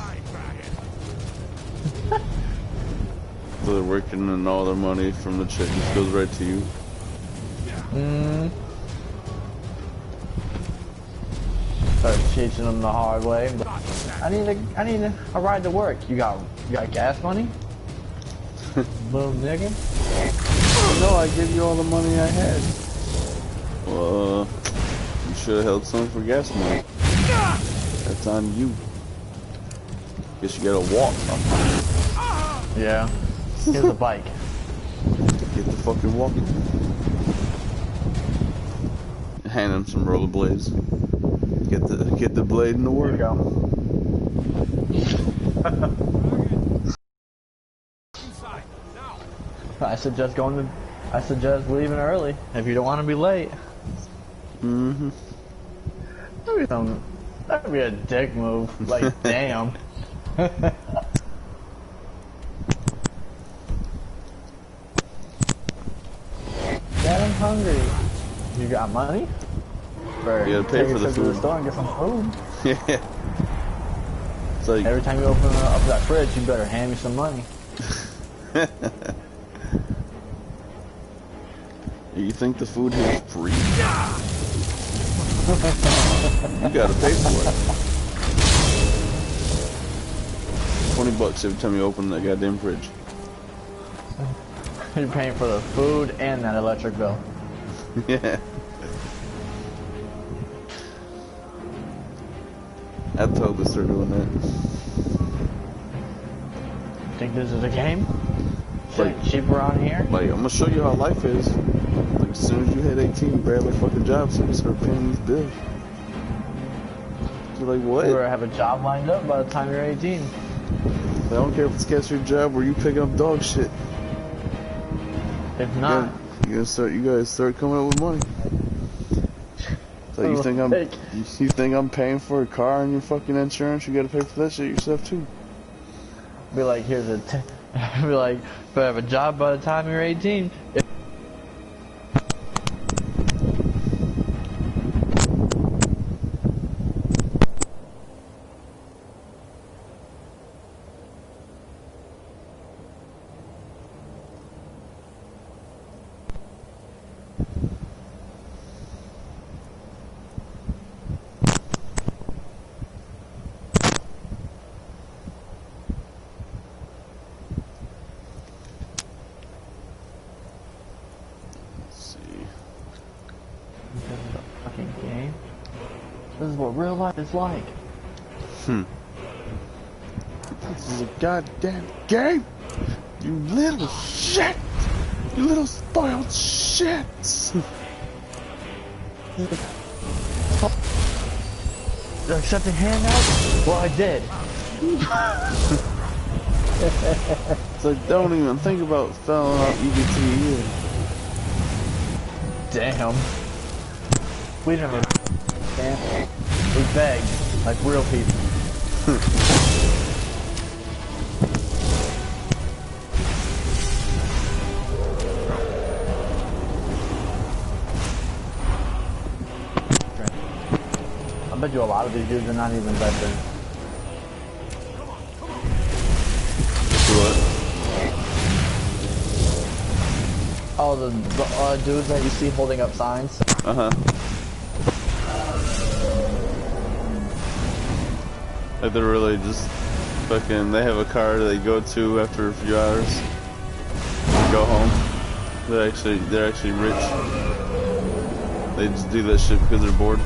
So they're working and all their money from the check just goes right to you. Start teaching them the hard way. I need a ride to work. You got gas money? Little nigga. No, I gave you all the money I had. Well, you should have held some for gas money. That's on you. Guess you gotta walk. Yeah. Here's a bike. Get the fucking walking. Hand him some rollerblades. Get the blade in the Here you work. go. I suggest leaving early if you don't want to be late. Mm-hmm. That'd be a dick move. Like, damn. Dad, I'm hungry. You got money? You gotta pay for the To the food. store and get some food. Yeah. It's like, Every time you open up that fridge, you better hand me some money. you think the food here is free? You gotta pay for it. $20 every time you open that goddamn fridge. You're paying for the food and that electric bill. Yeah. I totally start doing that. Think this is a game? Is Like- it cheaper on here? Like, I'm gonna show you how life is. Like, as soon as you hit 18, grab a fucking job so you can start paying these bills. You're like, what? You better have a job lined up by the time you're 18. I don't care if it's a cashier job or you picking up dog shit. If not, You guys start coming up with money. So you think I'm paying for a car and your fucking insurance? You gotta pay for that shit yourself too. be like, be like, if I have a job by the time you're 18. Fucking game. This is what real life is like. This is a goddamn game! You little shit! You little spoiled shits! You're accepting handouts? Well, I did. It's like, don't even think about filling out EBT either. Damn. We never. Damn. We begged like real people. I bet you a lot of these dudes are not even veterans. Oh, the dudes that you see holding up signs? Uh-huh. Like they're really just fucking, they have a car they go to after a few hours and go home. They're actually rich. They just do that shit because they're bored.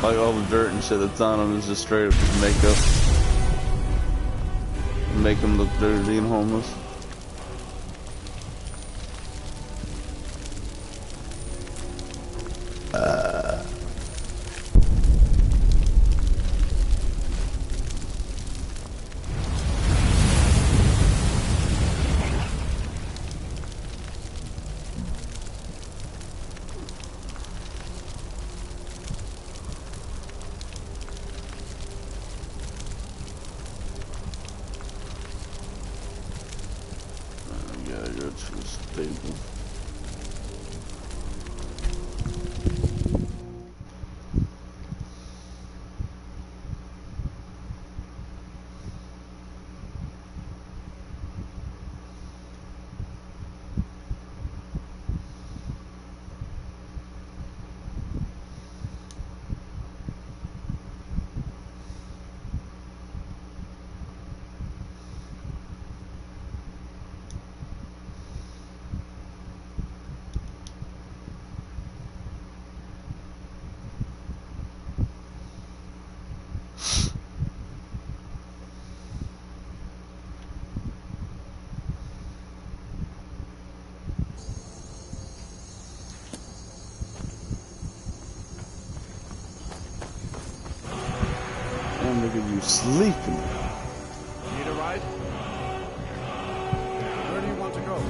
Like all the dirt and shit that's on them is just straight up just makeup. Make them look dirty and homeless. Damn, look at you sleeping. Need a ride? Where do you want to go?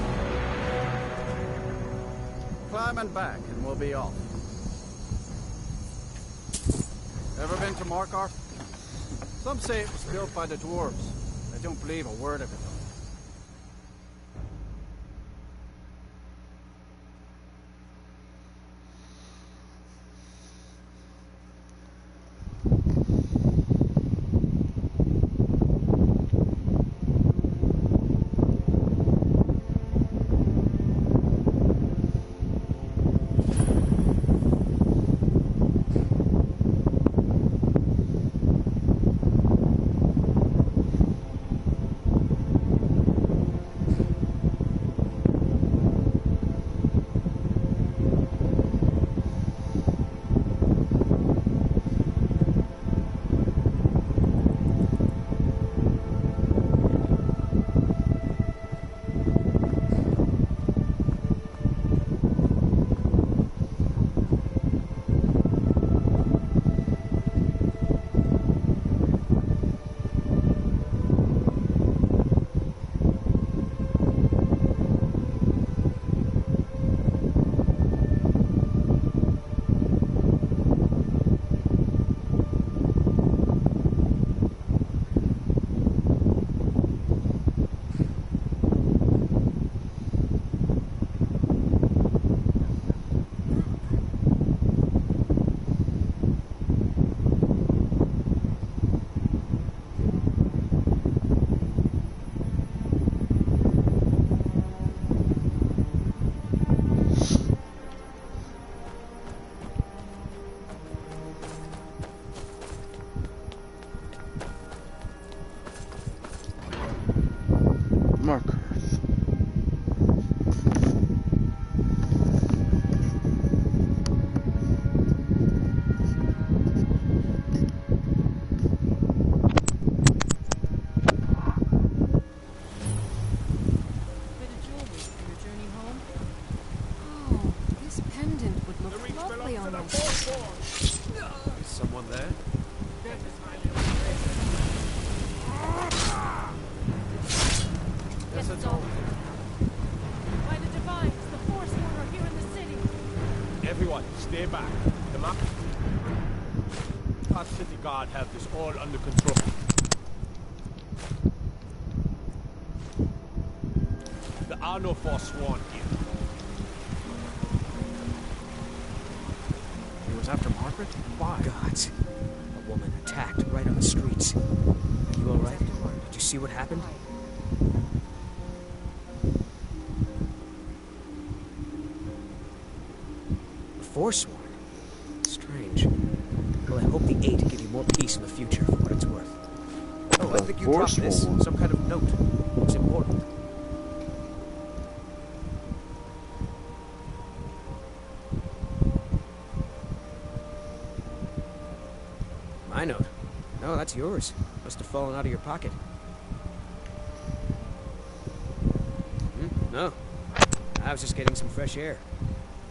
Climb and back, and we'll be off. Ever been to Markarth? Some say it was built by the dwarves. I don't believe a word of it, though. Stay back. The map. Our city guard have this all under control. There are no forsworn here. secret? Why? God. A woman attacked right on the streets. Are you alright? Did you see what happened? A Forsworn? Strange. Well, I hope the 8 give you more peace in the future, for what it's worth. Oh, I think you dropped this. Some kind of note. It's important. My note? No, that's yours. Must have fallen out of your pocket. No. I was just getting some fresh air.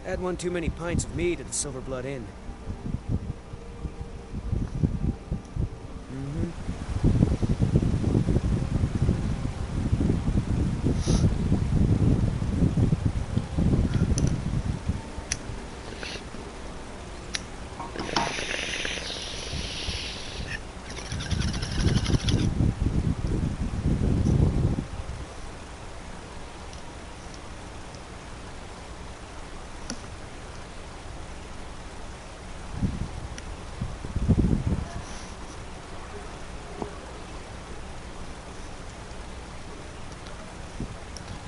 Had one too many pints of mead at the Silver Blood Inn.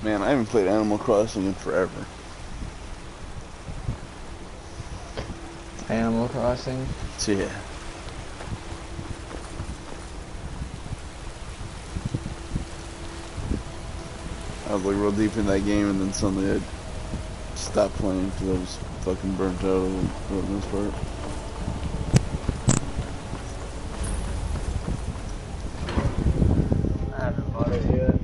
Man, I haven't played Animal Crossing in forever. Animal Crossing? Yeah. I was like real deep in that game, and then suddenly I stopped playing because I was fucking burnt out for the most part. I haven't bought it yet.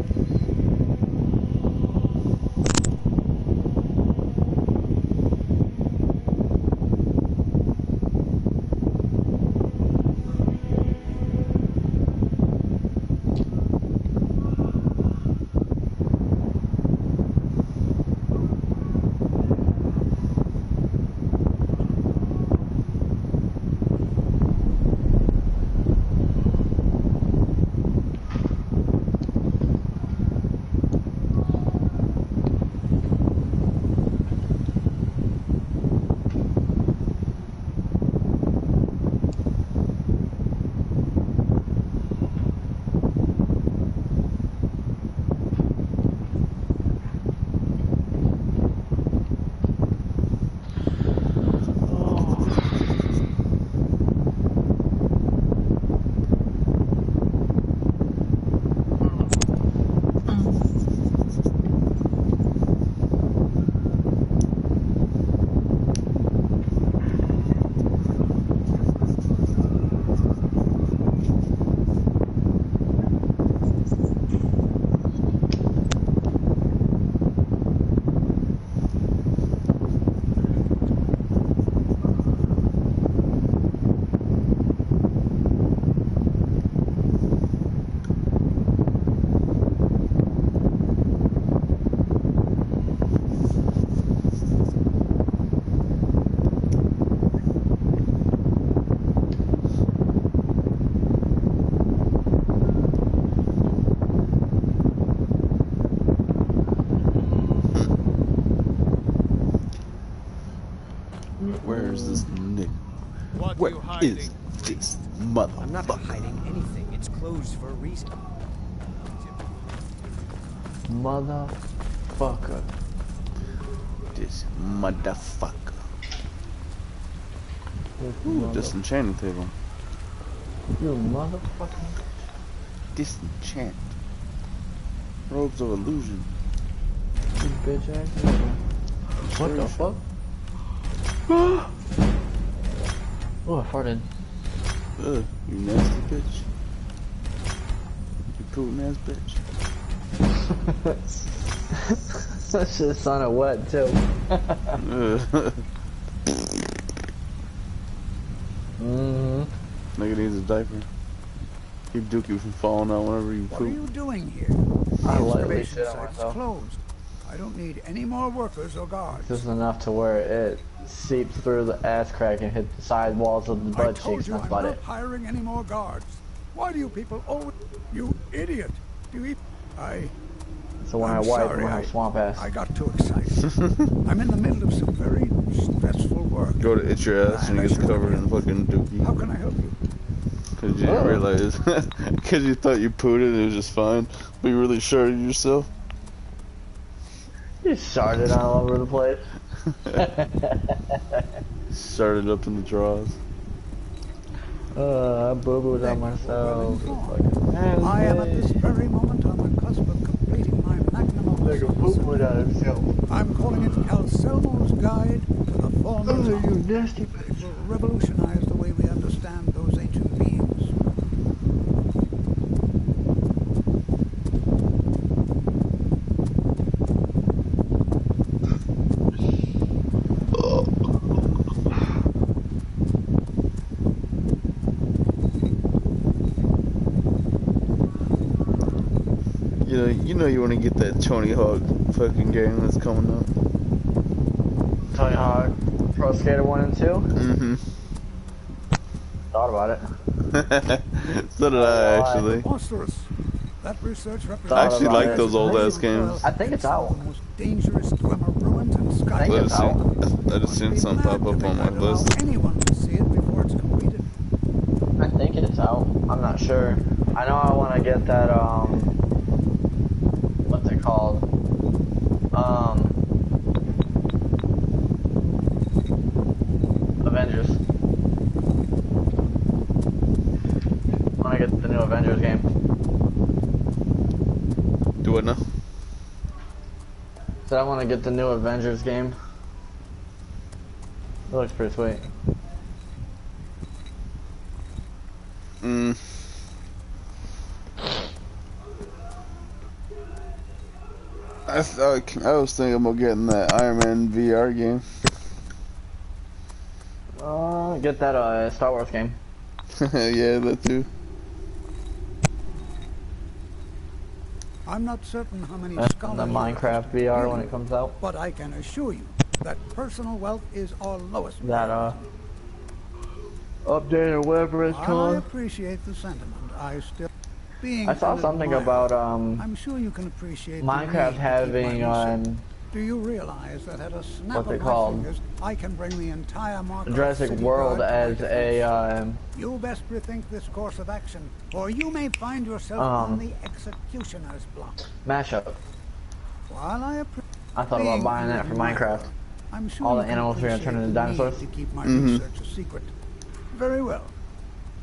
Where's this nigga? What Where are you hiding? is this motherfucker? I'm not hiding anything. It's closed for a reason. Motherfucker. This motherfucker. Ooh, disenchanting table. You motherfucker. Disenchant. Robes of illusion. You bitch ass nigga. What the fuck? Oh, I farted. You nasty bitch. You pooping ass bitch. That shit sounded wet too. Nigga needs a diaper. Keep Dookie from falling out whenever you What are poop. you doing here? I The lightly excavation shit on site's myself. closed. I don't need any more workers or guards. Just enough to where it seeps through the ass crack and hit the side walls of the I butt told cheeks. you That's I'm about not it. hiring any more guards. Why do you people always... You idiot. Do you eat... So when I I'm wipe, sorry, we'll have swamp ass. I got too excited. I'm in the middle of some very stressful work. Go to itch your ass and I it gets should covered really in fucking dookie. How can I help you? Because you didn't realize. Because you thought you pooed it, it was just fine. But you really sharded yourself. You sharded all over the place. Started up in the drawers. I boo-booed on myself. I am at this very moment on the cusp of completing my magnum opus. Like a boo-booed on himself. I'm calling it Calcelmo's Guide to the Fallen. Oh, you nasty bitch. It will revolutionize the way we understand those ancient beings. You know you want to get that Tony Hawk fucking game that's coming up. Tony Hawk Pro Skater 1 and 2? Mm-hmm. Thought about it. So did I, actually. That research I actually like those old ass games. I think it's out. Dangerous swimmer ruins in I think Skyrim. it's out. I just seen something pop up on my list. Anyone can see it before it's completed. I think it's out. I'm not sure. I know I want to get that, what's it called? Avengers. I want to get the new Avengers game. Do what now? So I want to get the new Avengers game. It looks pretty sweet. I was thinking about getting that Iron Man VR game. Get that Star Wars game. Yeah, that too. I'm not certain how many The scholars Minecraft VR when it comes out. but I can assure you that personal wealth is our lowest. That update or whatever it's I called. appreciate the sentiment. I still being I saw something admirer, about I'm sure you can appreciate the Minecraft need to keep my having research. Do you realize that at a snap what's of it my called? fingers, I can bring the entire Mark Jurassic City World Guard to as my a defense? You best rethink this course of action, or you may find yourself on the executioner's block. mashup. While I thought about buying that for Minecraft. I'm sure All you the can animals are gonna turn into appreciate the need dinosaurs. to keep my research a secret. Very well.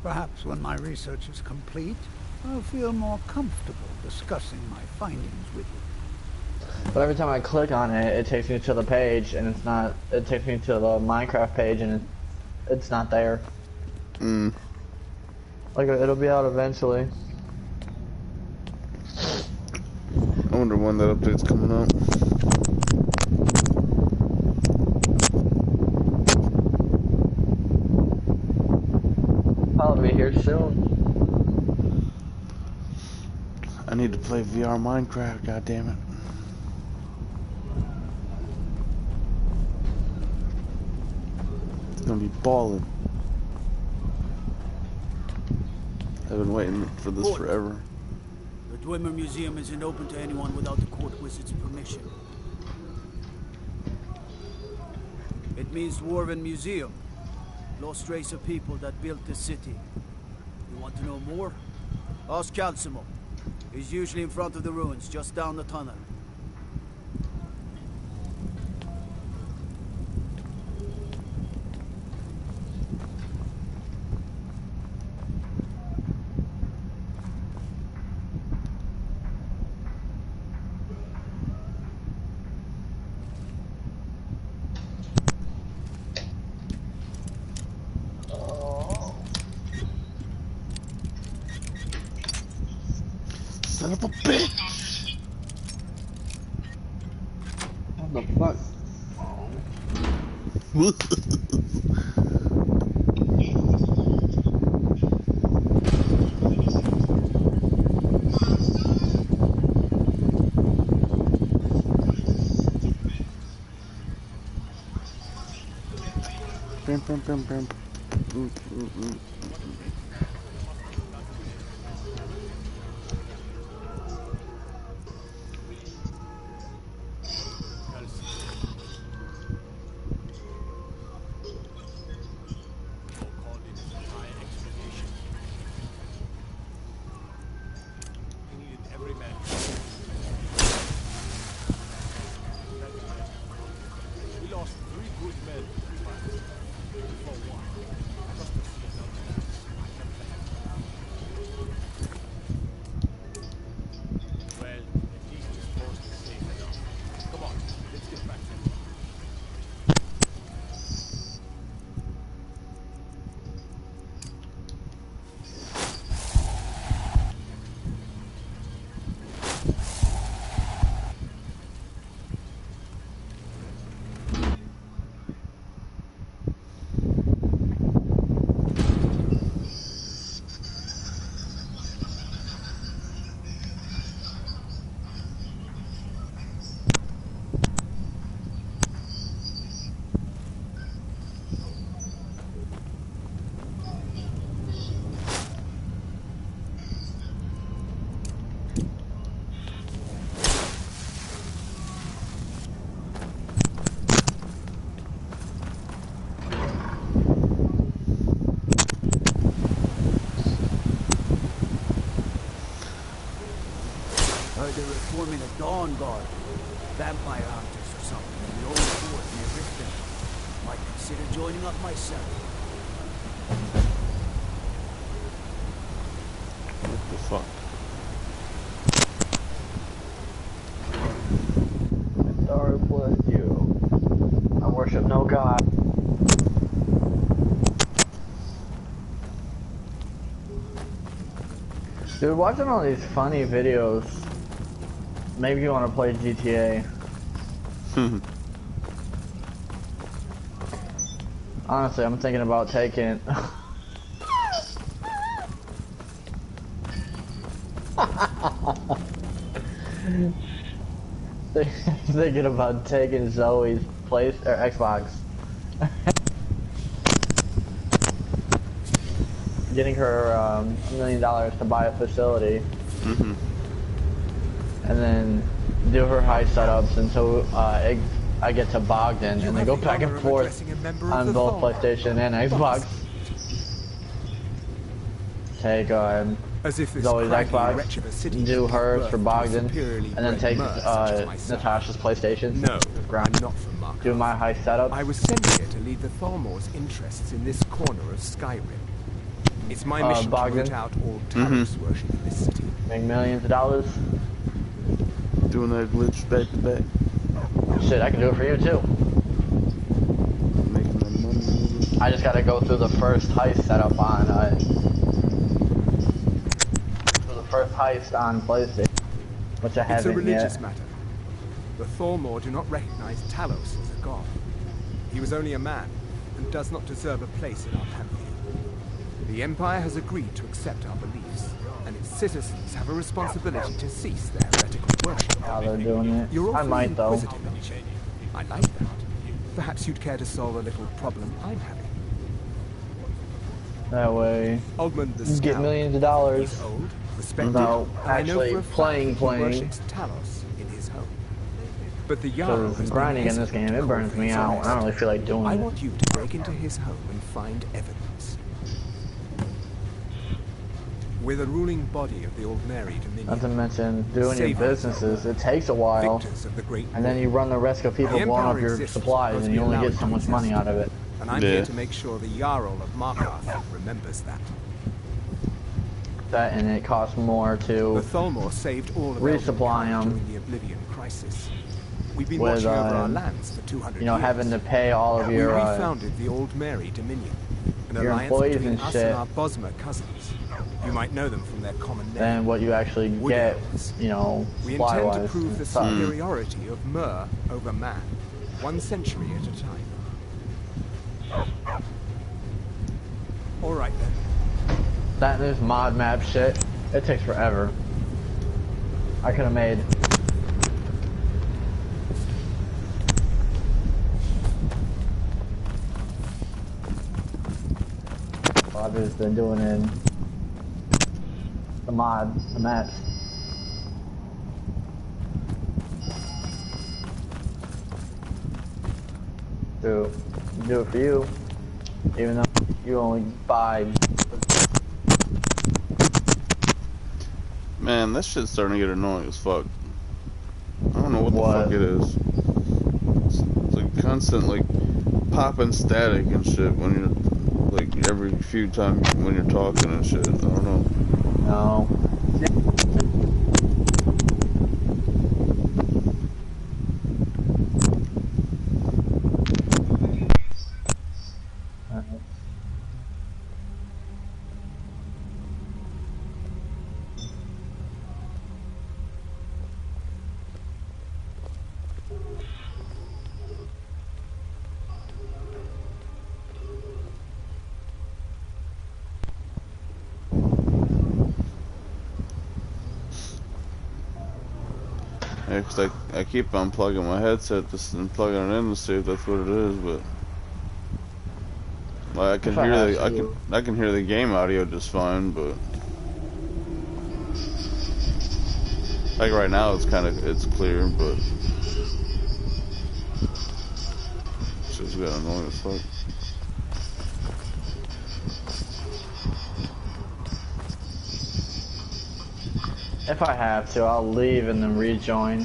Perhaps when my research is complete, I'll feel more comfortable discussing my findings with you. But every time I click on it, it takes me to the page, and it's not. It takes me to the Minecraft page, and it's not there. Like it'll be out eventually. I wonder when that update's coming up. Probably be here soon. I need to play VR Minecraft, goddammit. It's gonna be ballin'. I've been waiting for this forever. The Dwemer Museum isn't open to anyone without the court wizard's permission. It means Dwarven Museum. Lost race of people that built the city. You want to know more? Ask Calcimo. He's usually in front of the ruins, just down the tunnel. Son of a bitch! What the fuck? they were forming a dawn guard. Vampire hunters or something in the old fort near Riften. Might consider joining up myself. What the fuck? Sorry, bless you. I worship no god. Dude, watching all these funny videos, maybe you want to play GTA. Honestly, I'm thinking about taking... thinking about taking Zoe's place or Xbox. Getting her $1 million to buy a facility. And then do her high setups until I get to Bogdan, and then go back and forth on both PlayStation and Xbox. Take Zoe's Xbox, do hers for Bogdan, and then take Natasha's PlayStation. No, I'm not from Mark. Do my high setup. I was sent here to lead the Thalmor's interests in this corner of Skyrim. It's my mission to root out all Talos worship in this city. Make millions of dollars. Doing that glitch back to back. Shit, I can do it for you too. Making that money. I just gotta go through the first heist setup on PlayStation, which I haven't yet. It's a religious matter. The Thalmor do not recognize Talos as a god. He was only a man, and does not deserve a place in our pantheon. The Empire has agreed to accept our beliefs, and its citizens have a responsibility to cease their heretical worship. How they're doing it. You're I might though. I like that. Perhaps you'd care to solve a little problem I'm having. That way, Ogmund the you get millions of dollars. He's old, respected, without and I know actually for a fact playing. he worships Talos in his home. But the Jarl has been grinding in this game, it burns me out. I don't really feel like doing it. I want you to break into his home and find evidence. We're the ruling body of the Old Mary Dominion. Not to mention doing your businesses, it takes a while, and then you run the risk of people blowing up your supplies, and you only get so much money out of it. And I'm here to make sure the Jarl of Markarth remembers that. That, and it costs more to the Thalmor saved all of resupply them during the Oblivion crisis. We've been with, watching over our lands for 200 you know, years. having to pay all of your we refounded the Old Mary Dominion, an your alliance employees between and us shit. and our Bosmer cousins. You might know them from their common name. Than what you actually get, you know, we intend to supply-wise. prove the superiority of Myr over man, 1 century at a time. All right then. That and this mod map shit, it takes forever. I could have made I've just been doing in the maps. Do it for you, even though you only buy. Man, that shit's starting to get annoying as fuck. I don't know what the fuck it is. It's like constant, like, popping static and shit when you're, like, every few times when you're talking and shit. I don't know. No. Yeah, cause I keep unplugging my headset and plugging it in to see if that's what it is, but like, I can hear the game audio just fine, but like right now it's clear, but it's just got annoying as fuck. If I have to, I'll leave and then rejoin.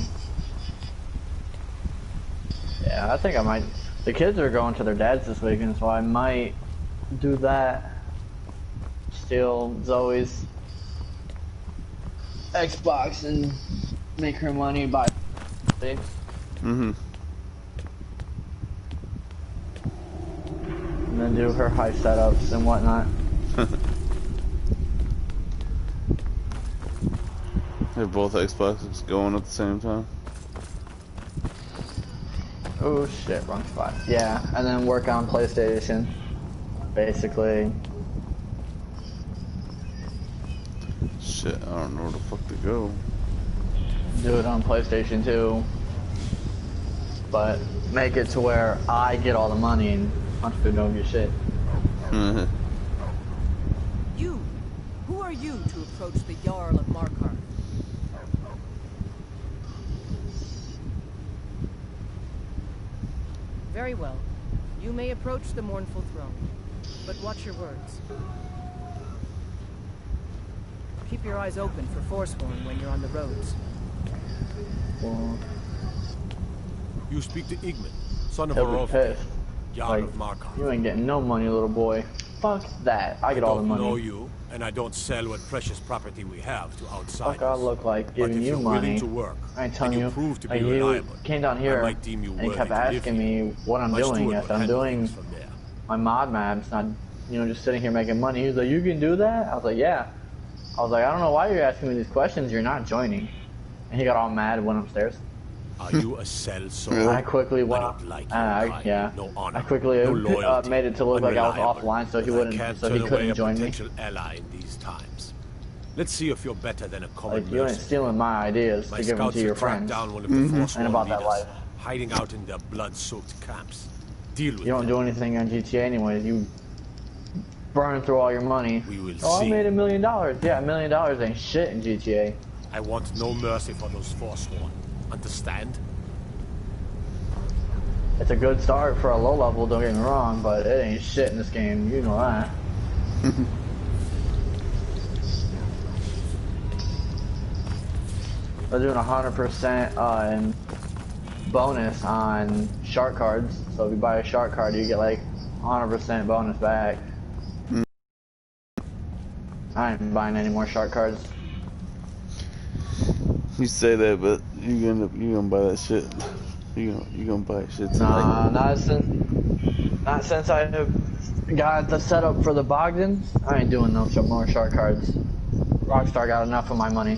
Yeah, I think I might. The kids are going to their dad's this weekend, so I might do that. Steal Zoe's Xbox and make her money buy. Mm-hmm. And then do her high setups and whatnot. They're both Xboxes going at the same time. Oh shit, wrong spot. Yeah, and then work on PlayStation. Basically. Shit, I don't know where the fuck to go. Do it on PlayStation 2. But make it to where I get all the money and punch food don't get shit. You! Who are you to approach the Jarl of Markarth? Very well. You may approach the mournful throne, but watch your words. Keep your eyes open for Forsworn when you're on the roads. You speak to Igman, son of He'll be Orov, pissed. Jarl Like, of Markarth. you ain't getting no money, little boy. Fuck that. I get all the money. I don't know you, and I don't sell what precious property we have to outsiders. Fuck, I look like giving but if you you're money. willing to work, I ain't telling and you. you prove to be Like, you reliable, came down here I might deem you and you worthy kept to live asking here. me what I'm My doing. steward I will said I'm handle doing things from there. my mod maps, not, you know, just sitting here making money. He was like, you can do that? I was like, yeah. I was like, I don't know why you're asking me these questions. You're not joining. And he got all mad and went upstairs. Are you a cell soldier? I quickly went. I don't like your kind. Yeah. No honor, I quickly no loyalty, made it to look like I was unreliable. offline, so he But I wouldn't, can't so turn he away couldn't a join me. potential ally in these times. Let's see if you're better than a common Like, you ain't mercenary. stealing my ideas My to give them scouts to your have tracked friends. down one of the Forsworn And about that leaders, life. hiding out in their blood-soaked camps. Deal with You don't them. do anything on GTA anyways. You burn through all your money. We will Oh, see. I made $1 million. Yeah, $1 million ain't shit in GTA. I want no mercy for those Forsworn. Understand? It's a good start for a low level, don't get me wrong, but it ain't shit in this game. You know that. They're doing 100% bonus on shark cards. So if you buy a shark card, you get like 100% bonus back. I ain't buying any more shark cards. You say that, but you gonna buy that shit. You gonna buy shit. Nah, not since I got the setup for the Bogdans. I ain't doing no more shark cards. Rockstar got enough of my money.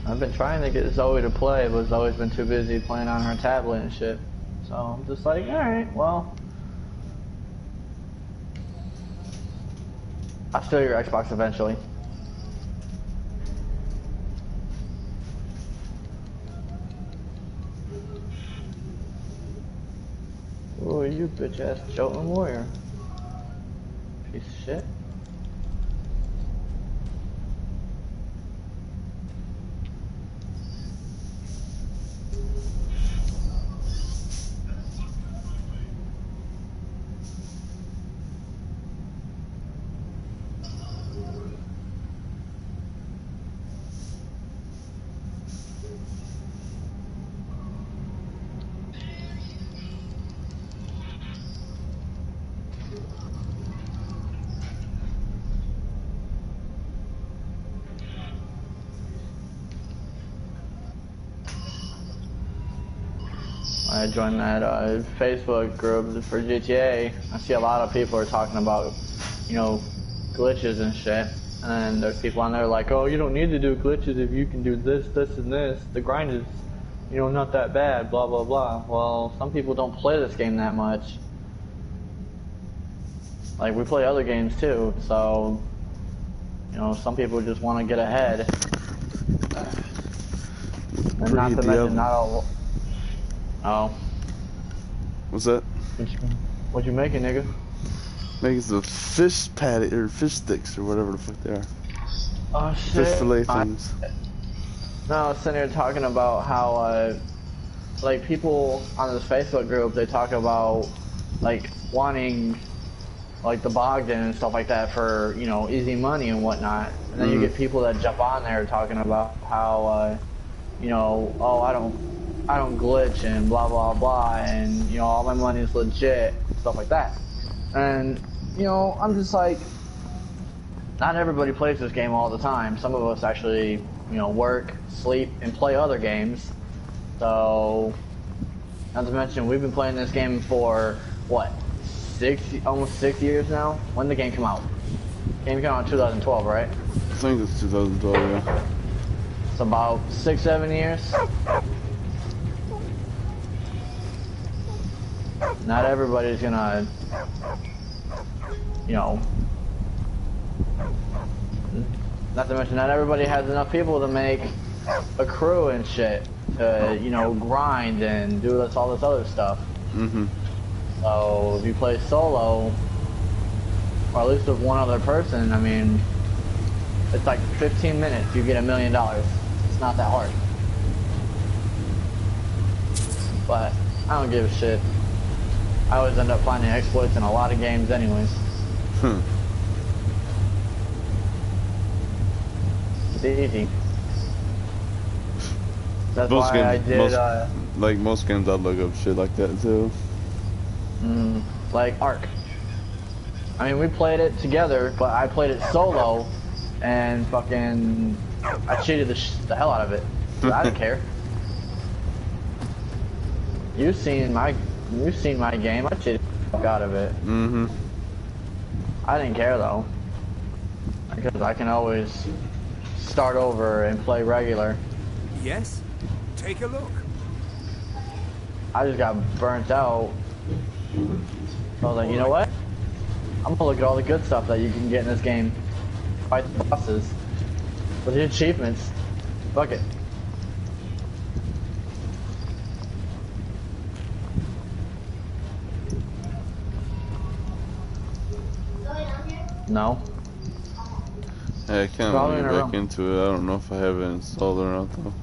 I've been trying to get Zoe to play, but Zoe's been too busy playing on her tablet and shit. So I'm just like, alright, well. I'll steal your Xbox eventually. Oh, you bitch ass Jotun warrior. Piece of shit. I joined that Facebook group for GTA. I see a lot of people are talking about, you know, glitches and shit. And there's people on there like, oh, you don't need to do glitches if you can do this, this, and this. The grind is, you know, not that bad, blah, blah, blah. Well, some people don't play this game that much. Like, we play other games too, so, you know, some people just want to get ahead. And not to mention, not all... Oh. What's that? What you making, nigga? Making some fish patty or fish sticks or whatever the fuck they are. Oh shit. Fish fillet things. No, I was sitting here talking about how, like, people on this Facebook group, they talk about, like, wanting, like, the Bogdan and stuff like that for, you know, easy money and whatnot. And then you get people that jump on there talking about how, you know, oh, I don't glitch and blah, blah, blah, and, you know, all my money's legit, stuff like that. And, you know, I'm just like, not everybody plays this game all the time. Some of us actually, you know, work, sleep, and play other games. So, not to mention, we've been playing this game for, what, almost 6 years now? When did the game come out? Game came out in 2012, right? I think it's 2012, yeah. It's about 6-7 years. Not everybody's gonna, you know, not to mention not everybody has enough people to make a crew and shit to, you know, grind and do all this other stuff. Mm-hmm. So if you play solo, or at least with one other person, I mean, it's like 15 minutes, you get $1 million. It's not that hard. But I don't give a shit. I always end up finding exploits in a lot of games anyways. It's easy. That's most why games, I did, like most games, I'd look up shit like that too. Like Ark. I mean, we played it together, but I played it solo, and fucking, I cheated the hell out of it. I didn't care. You've seen my game. I cheated the fuck out of it. Mm-hmm. I didn't care though, because I can always start over and play regular. Yes? Take a look. I just got burnt out. I was like, you know what? I'm gonna look at all the good stuff that you can get in this game. Fight the bosses. With the achievements. Fuck it. No. Yeah, I kind of want to get back into it. I don't know if I have it installed or not though.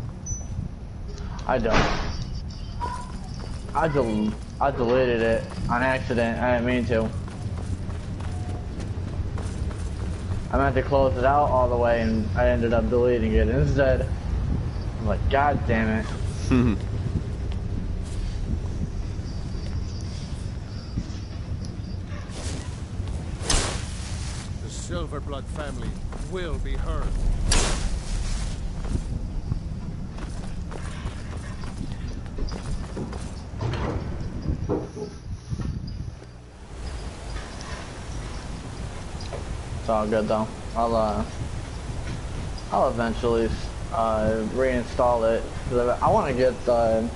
I don't. I deleted it on accident. I didn't mean to. I meant to close it out all the way, and I ended up deleting it instead. I'm like, God damn it. The Silverblood family will be heard. It's all good though. I'll eventually reinstall it, because I want to get the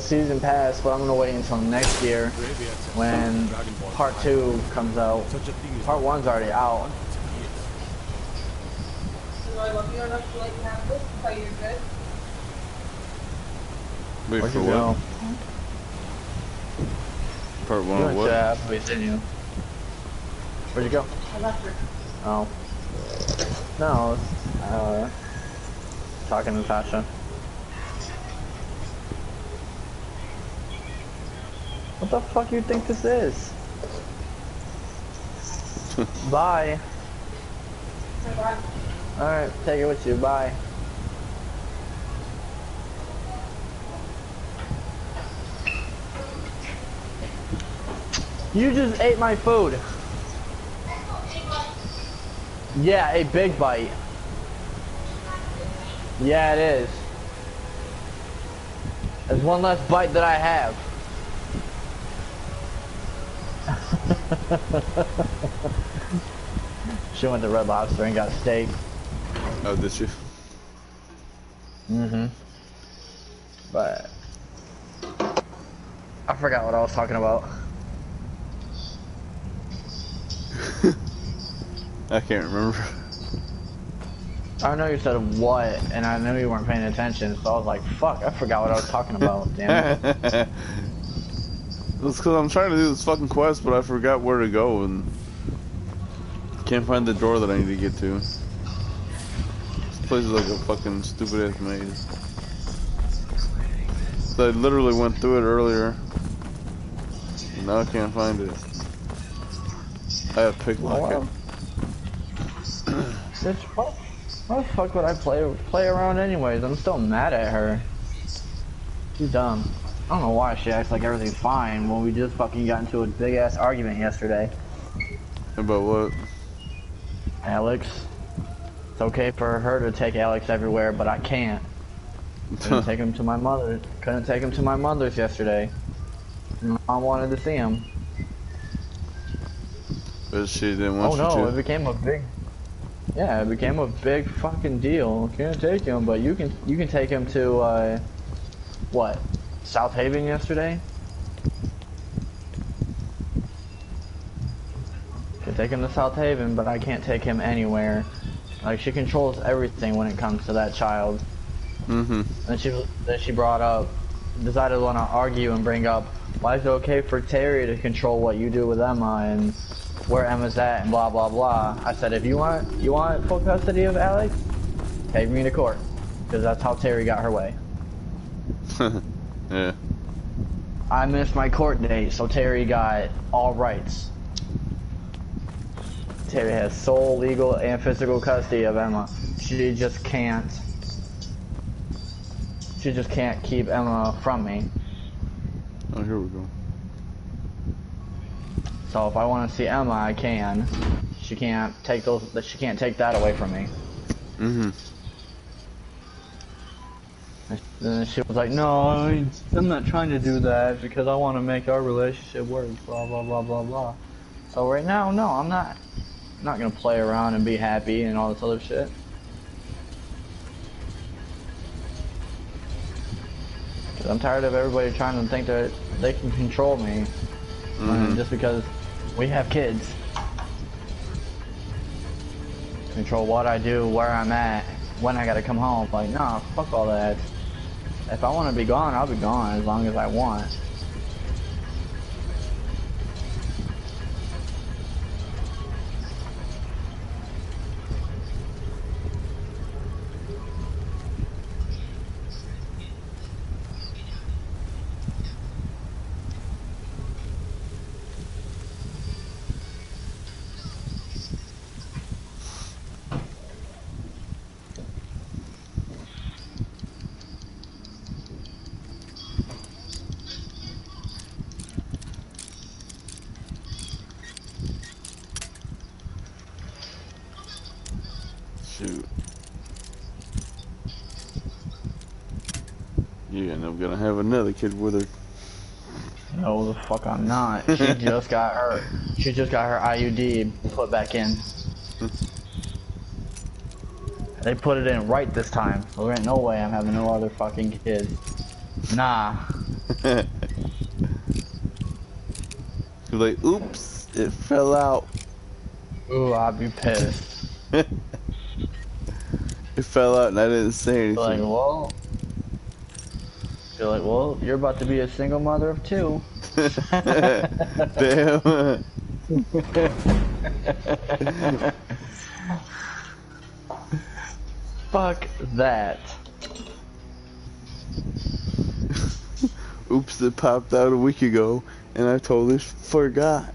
season pass, but I'm gonna wait until next year when part 2 comes out. Part 1's already out. Do I love you enough to let you have this and tell you you're good? Wait Where'd for you what? go? Part 1 You of went to what? Applebee's, didn't you? Where'd you go? I left her. Oh. No, talking to Natasha. What the fuck you think this is? Bye. Bye. Alright, take it with you, bye. You just ate my food. Yeah, a big bite. Yeah, it is. There's one less bite that I have. She went to Red Lobster and got steak. Oh, did you? Mm-hmm. But I forgot what I was talking about. I can't remember. I know you said what, and I knew you weren't paying attention, so I was like, fuck, I forgot what I was talking about, damn it. It's because I'm trying to do this fucking quest, but I forgot where to go, and can't find the door that I need to get to. This place is like a fucking stupid ass maze. So I literally went through it earlier. And now I can't find it. I have pickpocket. Bitch, why the fuck would I play around anyways? I'm still mad at her. She's dumb. I don't know why she acts like everything's fine when we just fucking got into a big ass argument yesterday. About what? Alex. It's okay for her to take Alex everywhere, but I can't. Couldn't take him to my mother. Couldn't take him to my mother's yesterday. My mom wanted to see him. But she didn't want you to. Oh no, it became a big. Yeah, it became a big fucking deal. Can't take him, but you can take him to what? South Haven yesterday? Can take him to South Haven, but I can't take him anywhere. Like, she controls everything when it comes to that child. Mm-hmm. Then she brought up, decided to want to argue and bring up, why is it okay for Terry to control what you do with Emma and where Emma's at and blah blah blah. I said, if you want full custody of Alex, take me to court, because that's how Terry got her way. Yeah. I missed my court date, so Terry got all rights. Terry has sole legal and physical custody of Emma. She just can't keep Emma from me. Oh, here we go. So if I want to see Emma, I can. She can't take that away from me. Mm-hmm. And then she was like, no, I'm not trying to do that because I want to make our relationship work, blah, blah, blah, blah, blah. So right now, no, I'm not going to play around and be happy and all this other shit. Because I'm tired of everybody trying to think that they can control me. Just because we have kids. Control what I do, where I'm at, when I gotta come home. Like, nah, fuck all that. If I want to be gone, I'll be gone as long as I want. Shoot. You end up gonna have another kid with her. No, the fuck I'm not. She just got her IUD put back in. They put it in right this time. So there ain't no way I'm having no other fucking kids. Nah. You're like, oops, it fell out. Ooh, I'd be pissed. It fell out and I didn't say anything. Like, well, you're like, well, you're about to be a single mother of two. Damn. Fuck that. Oops, it popped out a week ago and I totally forgot.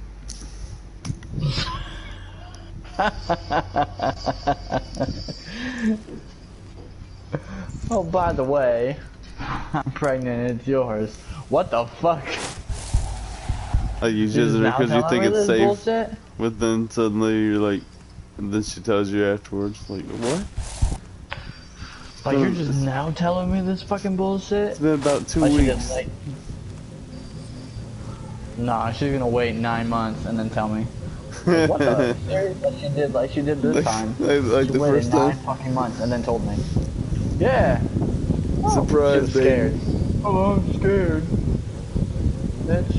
Oh, by the way, I'm pregnant, it's yours. What the fuck? Oh, you just because you think it's safe, bullshit? but then suddenly you're like, and then she tells you afterwards, like, what? Like, you're just now telling me this fucking bullshit? It's been about 2 like weeks. Nah, she's gonna wait 9 months and then tell me. Like, what the? Like she did this time. Like she the waited first 9 time. fucking months and then told me. Yeah. Surprise, she was baby. scared. Oh, I'm scared. Bitch.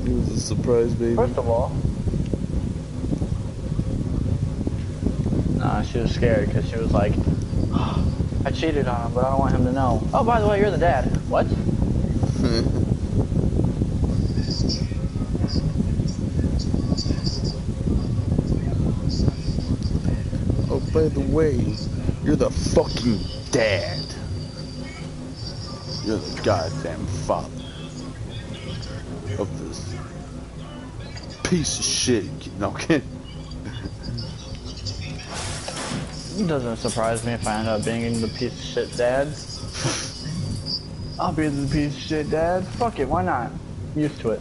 It was a surprise, baby. First of all, nah, Nah, she was scared because she was like, oh, I cheated on him, but I don't want him to know. Oh, by the way, you're the dad. What? Oh, by the way, you're the fucking dad. You're the goddamn father of this piece of shit. No, kidding. It doesn't surprise me if I end up being the piece of shit dad. I'll be the piece of shit dad. Fuck it, why not? I'm used to it.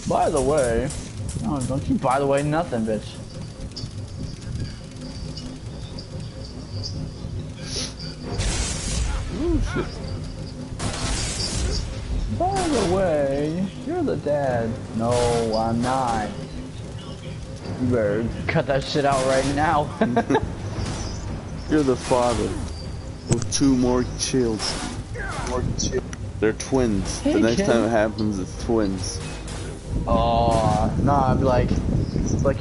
By the way, oh, don't you by the way nothing, bitch. Oh shit. By the way, you're the dad. No, I'm not. You better cut that shit out right now. You're the father of 2 more children. They're twins. Hey, the next kid. time it happens, it's twins. Oh, no, I'd be like,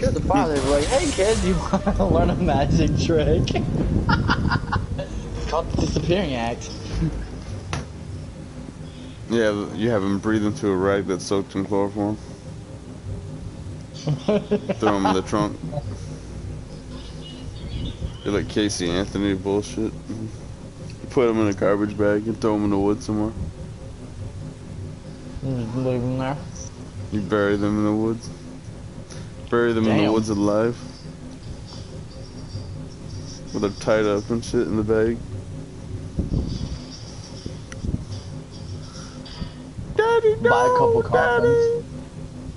you're the father. Like, hey kid, you want to learn a magic trick? It's called the disappearing act. Yeah, you have him breathe into a rag that's soaked in chloroform. Throw him in the trunk. You're like Casey Anthony bullshit. You put him in a garbage bag and throw him in the woods somewhere. You just leave him there. You bury them in the woods. Bury them in the woods alive. With them tied up and shit in the bag. Daddy, no, buy a couple coffins.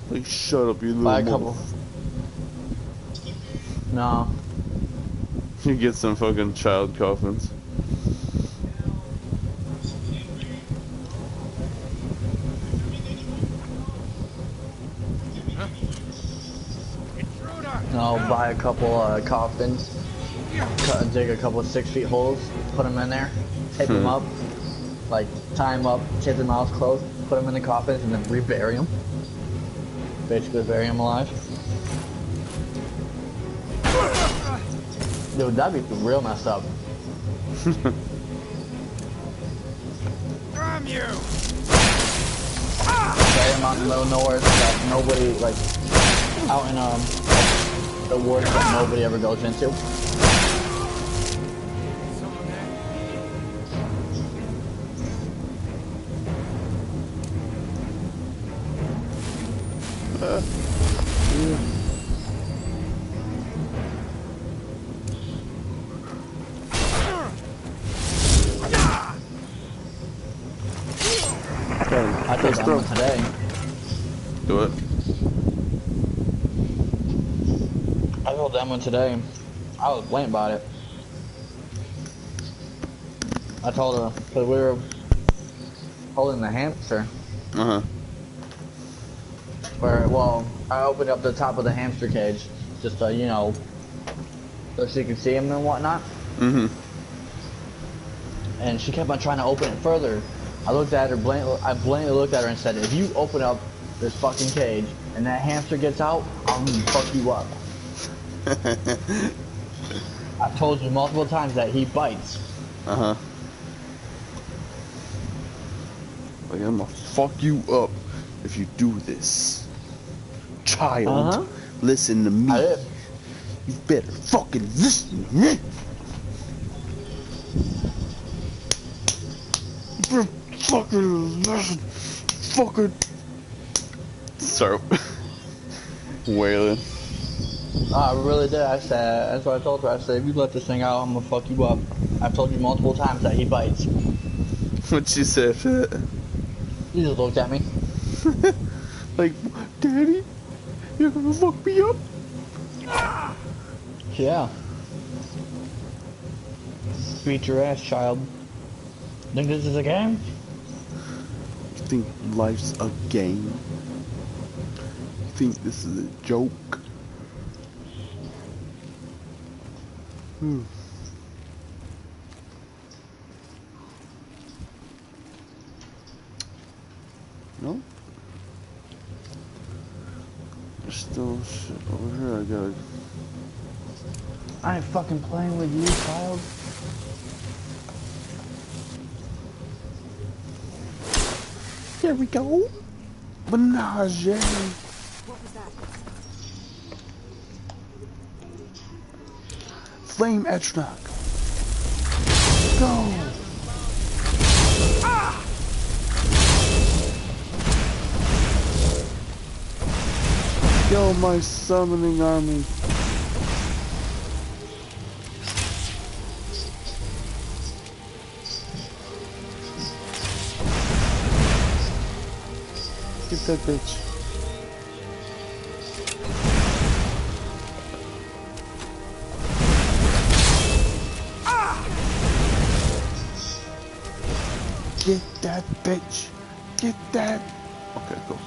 Like, shut up, you little Buy a couple. No. You get some fucking child coffins. No, buy a couple coffins. Dig a couple 6 feet holes. Put them in there. Tape them up. Like, tie them up. Tape their mouths closed. Put them in the coffins and then rebury them. Basically bury them alive. Dude, that'd be real messed up. Damn you! Bury them out in the middle of nowhere so that nobody, like, out in the woods that nobody ever goes into. I told that one today. Do it. I told that one today. I was blamed about it. I told her because we were holding the hamster. Where, well, I opened up the top of the hamster cage just you know, so she could see him and whatnot. And she kept on trying to open it further. I looked at her, I blatantly looked at her and said, if you open up this fucking cage and that hamster gets out, I'm gonna fuck you up. I've told you multiple times that he bites. Like, I'm gonna fuck you up if you do this. Child, listen to me. You better fucking listen to me. Fucking listen. Fucking. Start wailing. I really did. I said, that's what I told her. I said, if you let this thing out, I'm gonna fuck you up. I've told you multiple times that he bites. What'd she say after that? He just looked at me. Like, Daddy, you're gonna fuck me up? Yeah. Beat your ass, child. Think this is a game? You think life's a game? You think this is a joke? No? Oh shit, over here I gotta... I ain't fucking playing with you, child. There we go. Menage. What was that? Flame Etchnock. Go. Ah! Yo, my summoning army. Get that bitch. Ah! Get that bitch. Get that. Okay, cool.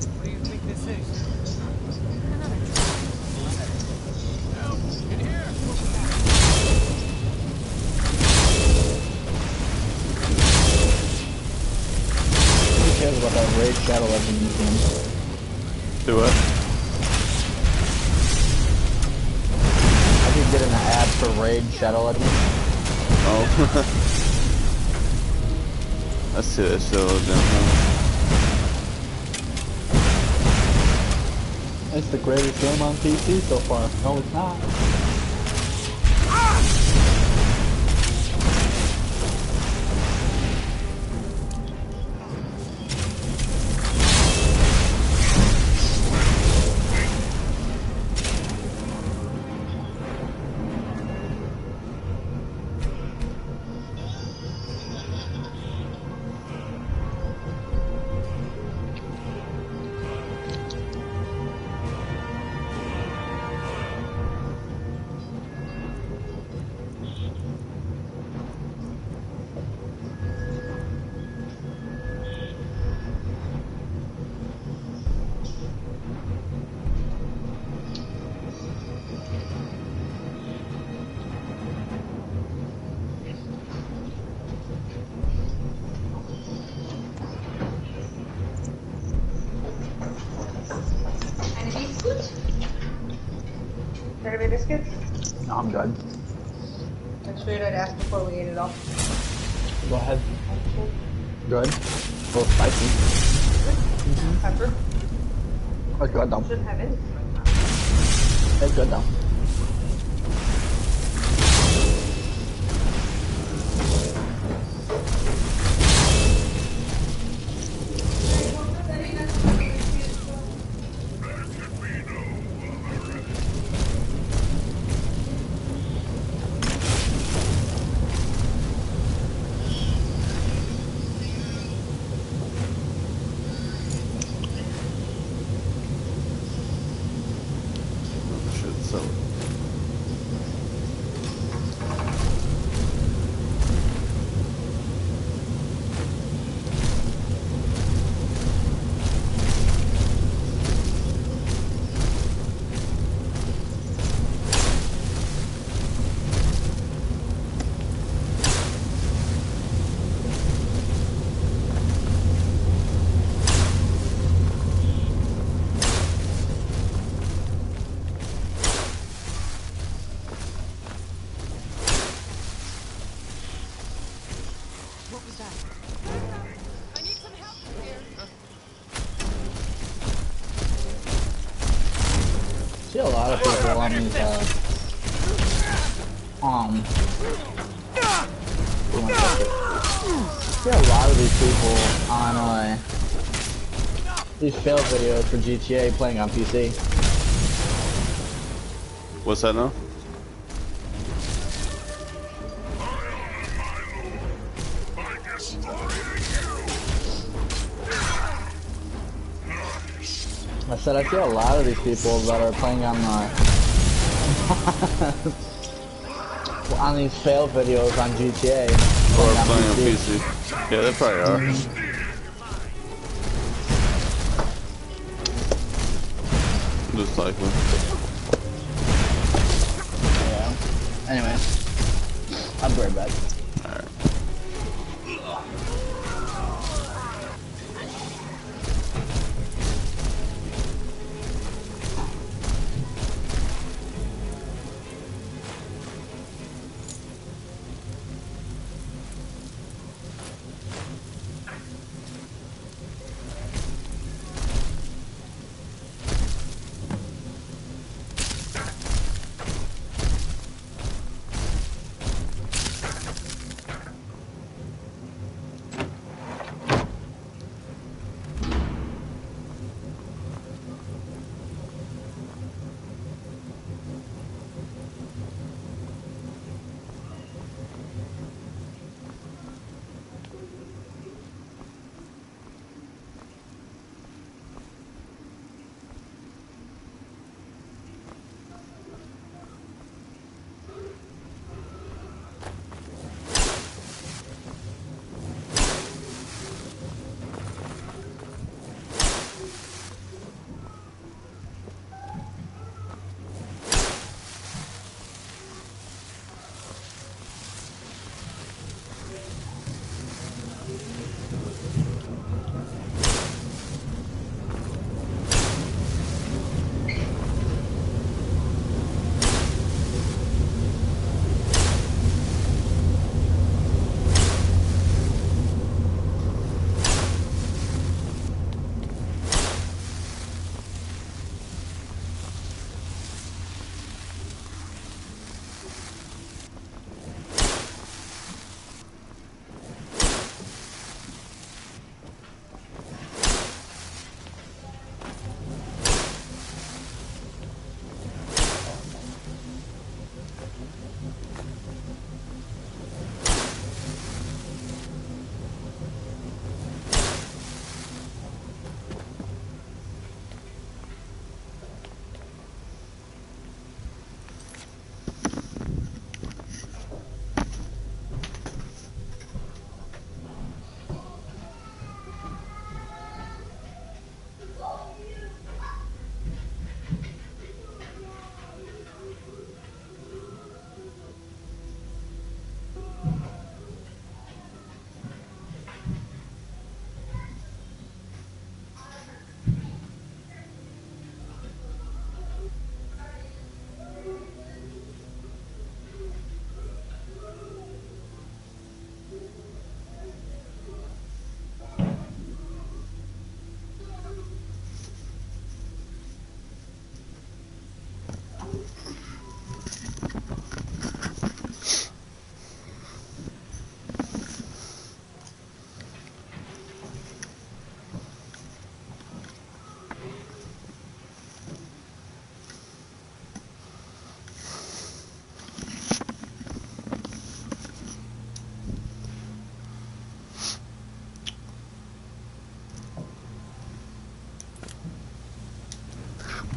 What do you think this is? Who cares about that Raid Shadow Legend museum? Do what? I keep getting the ad for Raid Shadow Legend. Oh. I see that Shadow Legend. It's the greatest game on PC so far. No, it's not. Any biscuits? No, I'm good. I figured I'd ask before we ate it all. Go ahead. Good. A little spicy. Pepper? It's good though. Shouldn't have any. It's good though. What was that? I need some help here. See a lot of people on these, see a lot of these people on, these fail videos for GTA playing on PC. What's that now? I said I see a lot of these people that are playing on on these fail videos on GTA. Or playing on PC. Yeah, they probably are. Just likely. Yeah. Anyway, I'll be right back. Alright.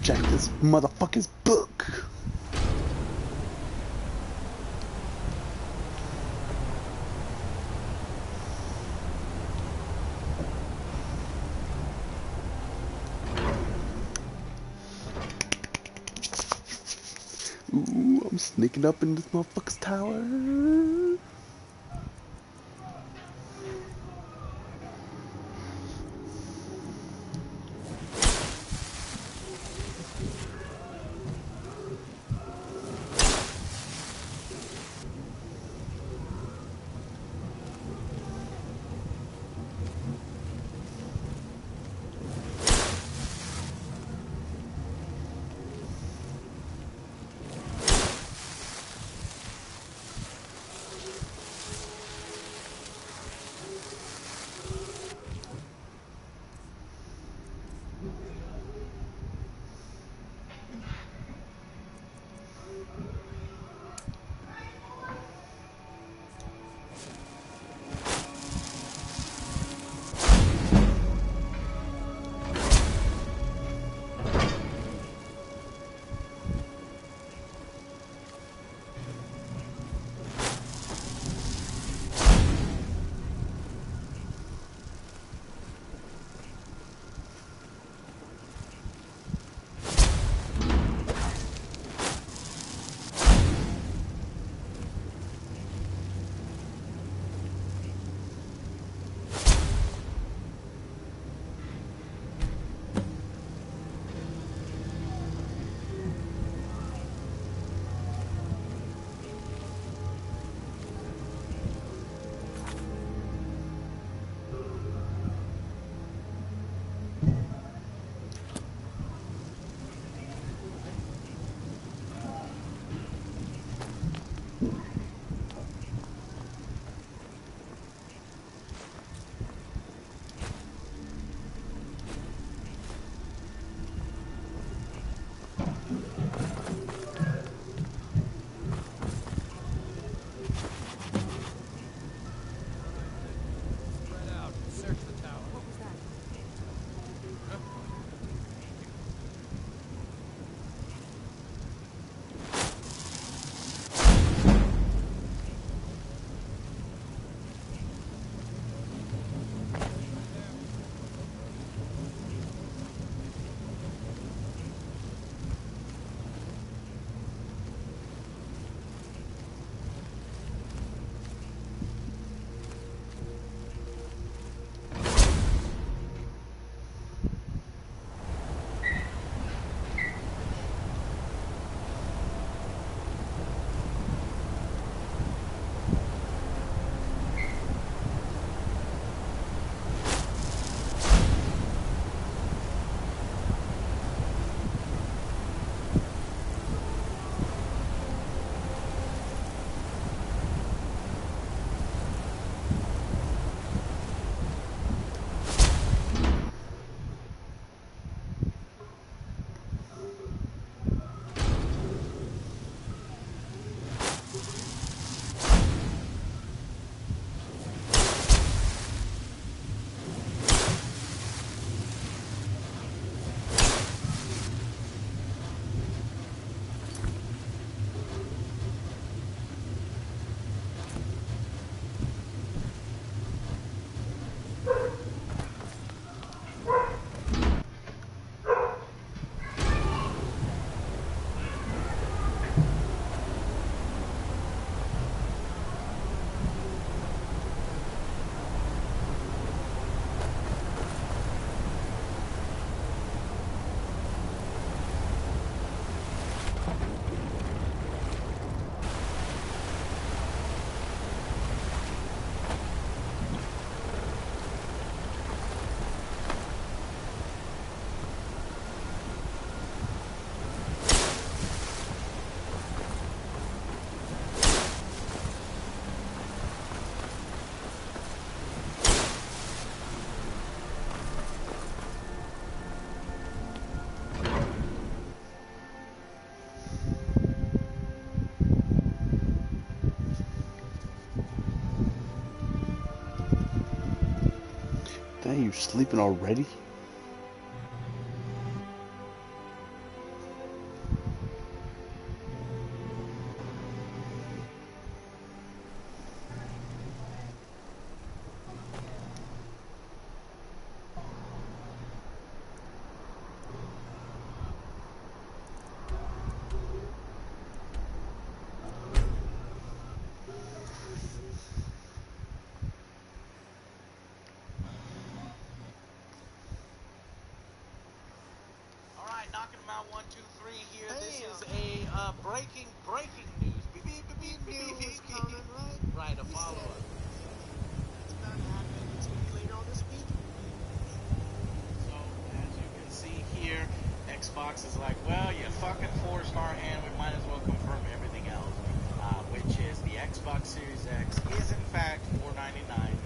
Check this motherfucker's book. Ooh, I'm sneaking up in this motherfucker's tower. you sleeping already? Knocking them out 1, 2, 3 here. Damn. This is a breaking news. Beep, beep, beep, beep, beep, coming, right? A follow-up. It's about to happen. It's going to be later on this week. So, as you can see here, Xbox is like, well, you fucking 4-star hand, we might as well confirm everything else, which is the Xbox Series X is in fact $499.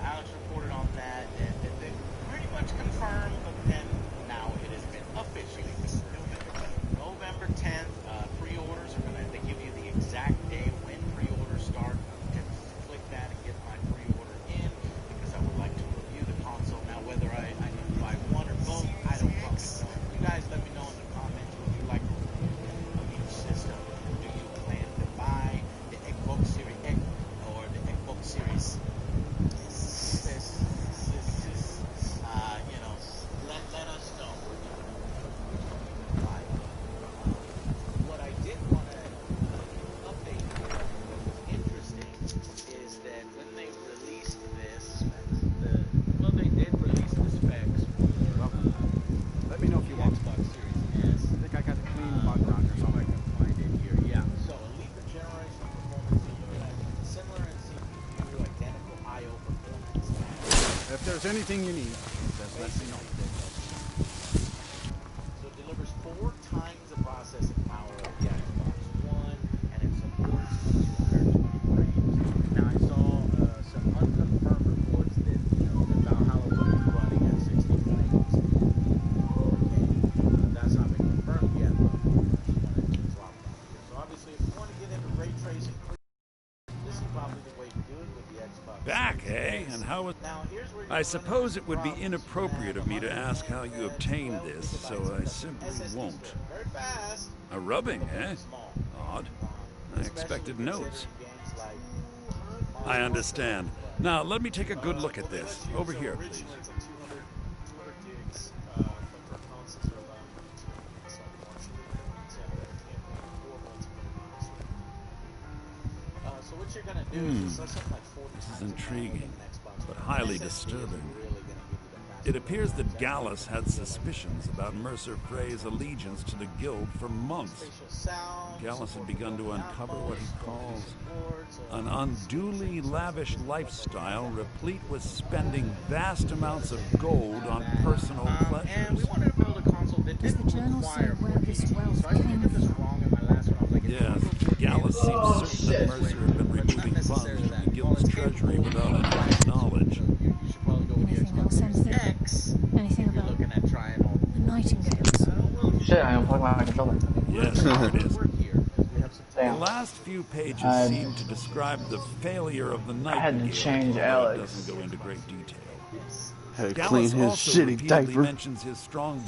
Alex reported on that, and they pretty much confirmed, but then now it has been officially November 10th. Pre-orders are gonna, they give you the exact day when pre-orders start. You can click that and get my pre-order in, because I would like to review the console. Now, whether I need to buy one or both, I don't fucking know. You guys let me know in the comments what you like of each system. Do you plan to buy the Xbox Series X or the Xbox Series let us know. What I did want to update you on, what was interesting, is that when they released this, they did release the specs for let me know if you want Xbox Series S. I think I got a clean bug around here, so I can Find it here, yeah. So Elite generation performance similar in CPU, identical I/O performance. If there's anything you need, just let me know. So it delivers 4 times the processing power of the Xbox One, and it supports 220 frames. Now I saw some unconfirmed reports that the Valhalla will be running at 60 frames. Okay, that's not been confirmed yet, but I just wanted to drop that here. So obviously, if you want to get into ray tracing, this is probably the way to do it with the Xbox. Back, eh? And how was... I suppose it would be inappropriate of me to ask how you obtained this, so I simply won't. A rubbing, eh? Odd. I expected notes. I understand. Now, let me take a good look at this. Over here, please. This is intriguing, but highly disturbing. It appears that Gallus had suspicions about Mercer Frey's allegiance to the Guild for months. Gallus had begun to uncover what he calls an unduly lavish lifestyle replete with spending vast amounts of gold on personal pleasures. Does the journal say where this wealth came from? Yes, Gallus seems certain that Mercer had been removing funds from the Guild's treasury without anyone's knowledge. Anything else, anything about the Nightingales? Shit, I unplugged my controller. Yes, here it is. The Damn. last few pages seem to describe the failure of the Nightingale. I had to change Alex. It doesn't go into great detail. Had to clean his shitty diaper.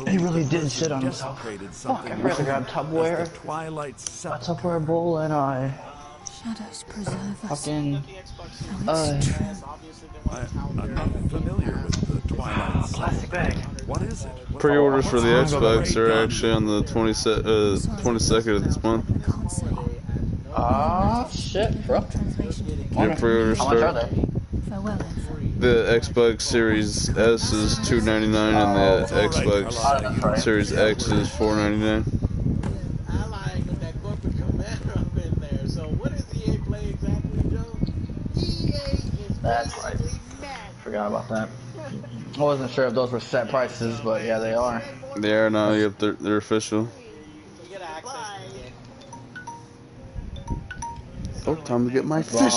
He really did shit on himself. Fuck, I forgot to grab Tupperware. A Tupperware bowl and Shadows preserve us. fucking I'm not familiar with the Twilight plastic bag. What is it? Pre-orders for the Xbox are actually on the 22nd of this month. Ah, shit, bro. Your pre-orders How much are start. they? Farewell, then. The Xbox Series S is $299 and the Xbox Series X is $499. That's right. Forgot about that. I wasn't sure if those were set prices, but yeah, they are. They are now. Yep, they're official. Oh, time to get my fish.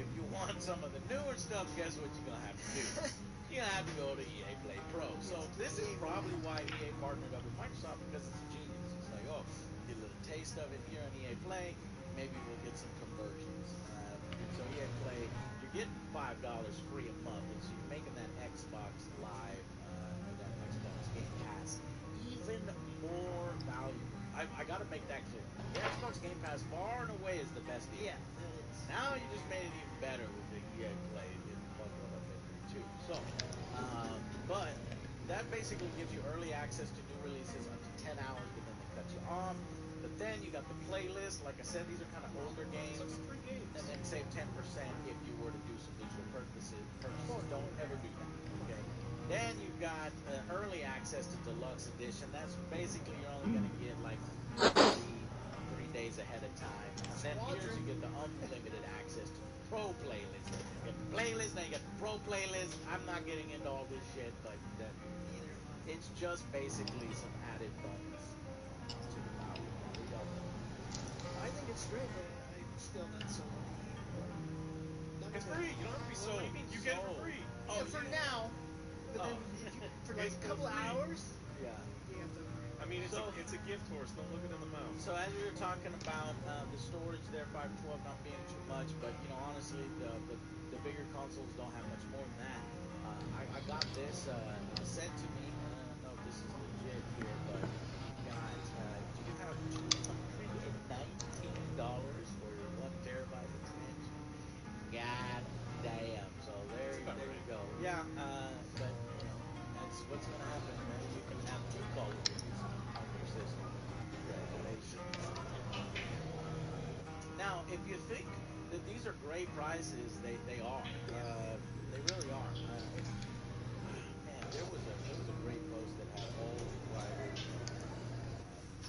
if you want some of the newer stuff, guess what you're gonna have to do? You're gonna have to go to EA Play Pro. So this is probably why EA partnered up with Microsoft, because it's genius. It's like, oh, get a little taste of it here on EA Play. Maybe we'll get some conversions. So EA Play, you're getting $5 free a month, and so you're making that Xbox Live, or that Xbox Game Pass even more valuable. I gotta make that clear. The Xbox Game Pass far and away is the best deal. Yeah. Now you just made it even better with the EA Play and bundle up in there too. So, but that basically gives you early access to new releases up to 10 hours, but then they cut you off. But then you got the playlist. Like I said, these are kind of older games. And then save 10% if you were to do some digital purchases. Don't ever do that. Okay. Then you've got early access to Deluxe Edition. That's basically you're only going to get like three days ahead of time. And then here's you get the unlimited access to the Pro playlist. You get the playlist, now you get the Pro playlist. I'm not getting into all this shit, but it's just basically some added bonus to the value. I think it's great, but I'm still not so. It's free. You don't have to be sold. You get it for free. Oh, yeah, for now. But then for like a couple hours. Yeah. I mean, it's a gift horse. Don't look it in the mouth. So as we were talking about the storage there, 512 not being too much, but you know, honestly, the bigger consoles don't have much more than that. I got this sent to me. I don't know if this is legit here, but you have $219 for your 1 terabyte expansion. God damn! So there you go. Yeah, but you know, that's what's gonna happen. You can have 2 Call of Duties on your system. Congratulations. Now, if you think that these are great prices, they are. They really are. Man, there was a great post that had all the prices.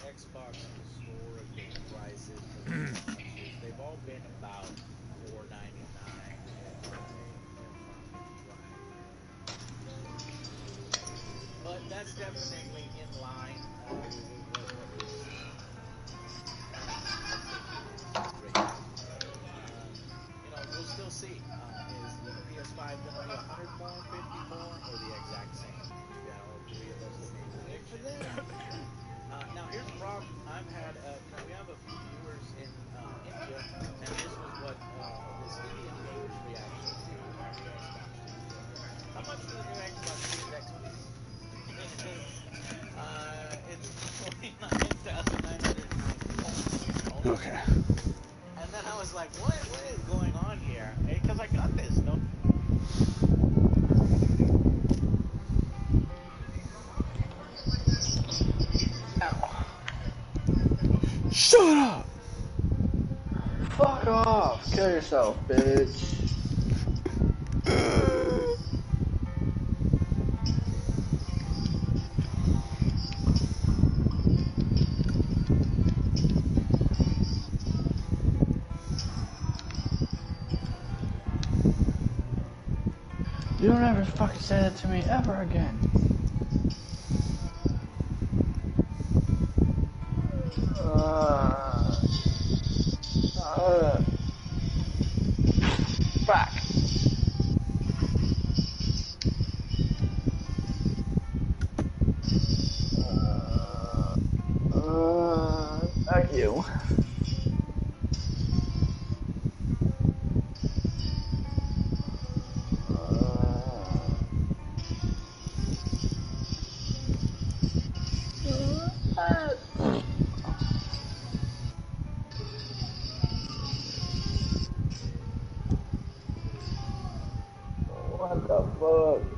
Xbox store prices for the launches. They've all been about $4.99. But that's definitely in line with what we're seeing. We'll still see. Is the PS5 going to be 100 more, 50 more, or the exact same? We got all 3 of those looking predictions. Now here's the problem. I've had, we have a few viewers in India, and this was what this Indian viewer's reaction to our Xbox. How much for the new Xbox Series X, please? It's $29,990. Okay. And then I was like, what is going on here? Because I got this. No. Shut up! Fuck off! Kill yourself, bitch. You don't ever fucking say that to me ever again. Back. Thank you.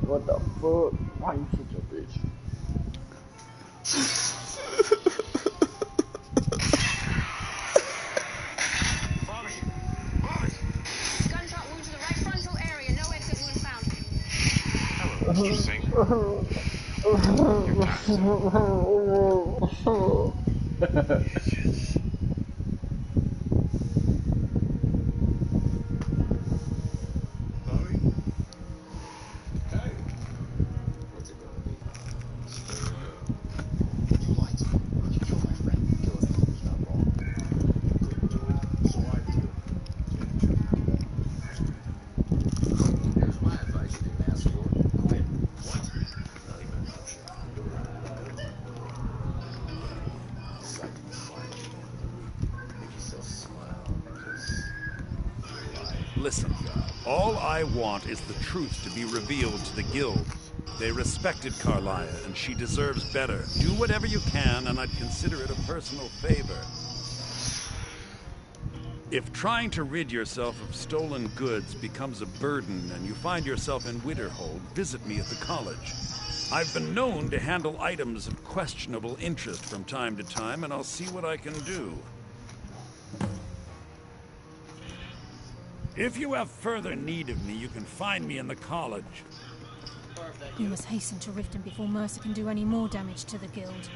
What the fuck? Why are you such a bitch? Gunshot wound to the right frontal area. No exit wound found. Hello, interesting. All I want is the truth to be revealed to the guild. They respected Carlia, and she deserves better. Do whatever you can, and I'd consider it a personal favor. If trying to rid yourself of stolen goods becomes a burden and you find yourself in Winterhold, visit me at the college. I've been known to handle items of questionable interest from time to time, and I'll see what I can do. If you have further need of me, you can find me in the college. You must hasten to Riften before Mercer can do any more damage to the guild.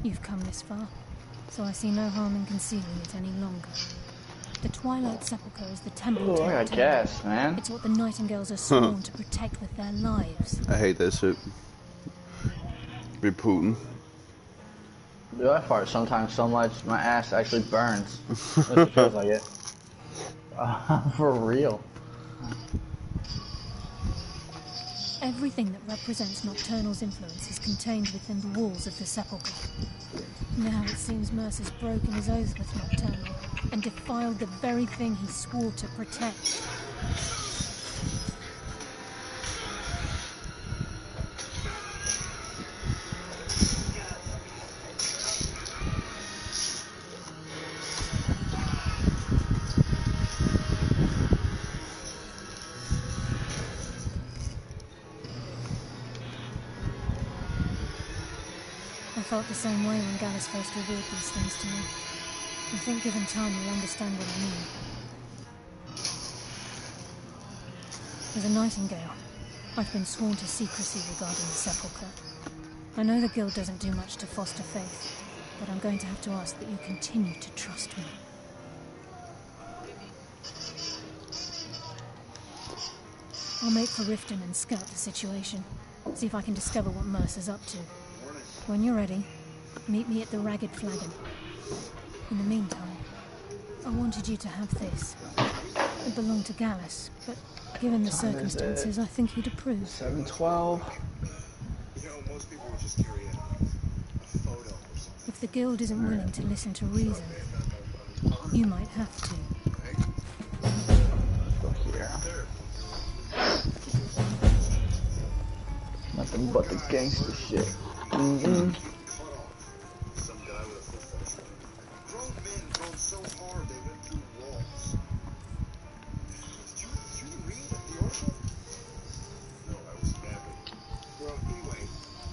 You've come this far, so I see no harm in concealing it any longer. The Twilight Sepulchre is the temple. Oh, I guess, man. It's what the Nightingales are sworn to protect with their lives. I hate that shit. Be Putin. Dude, I fart sometimes so much my ass actually burns. It feels like it. For real. Everything that represents Nocturnal's influence is contained within the walls of the Sepulchre. Now it seems Mercer's broken his oath with Nocturnal and defiled the very thing he swore to protect. I felt the same way when Gallus first revealed these things to me. I think given time you'll understand what I mean. As a Nightingale, I've been sworn to secrecy regarding the Sepulchre. I know the Guild doesn't do much to foster faith, but I'm going to have to ask that you continue to trust me. I'll make for Riften and scout the situation. See if I can discover what Mercer's up to. When you're ready, meet me at the Ragged Flagon. In the meantime, I wanted you to have this. It belonged to Gallus, but given the circumstances, I think he'd approve. 712. You know, most people would just carry a photo or something. If the Guild isn't willing to listen to reason, you might have to. Nothing but the gangster shit. Some guy with a football. Grown men grown so hard they went through walls. Did you read the article? No, I was napping. Well, anyway,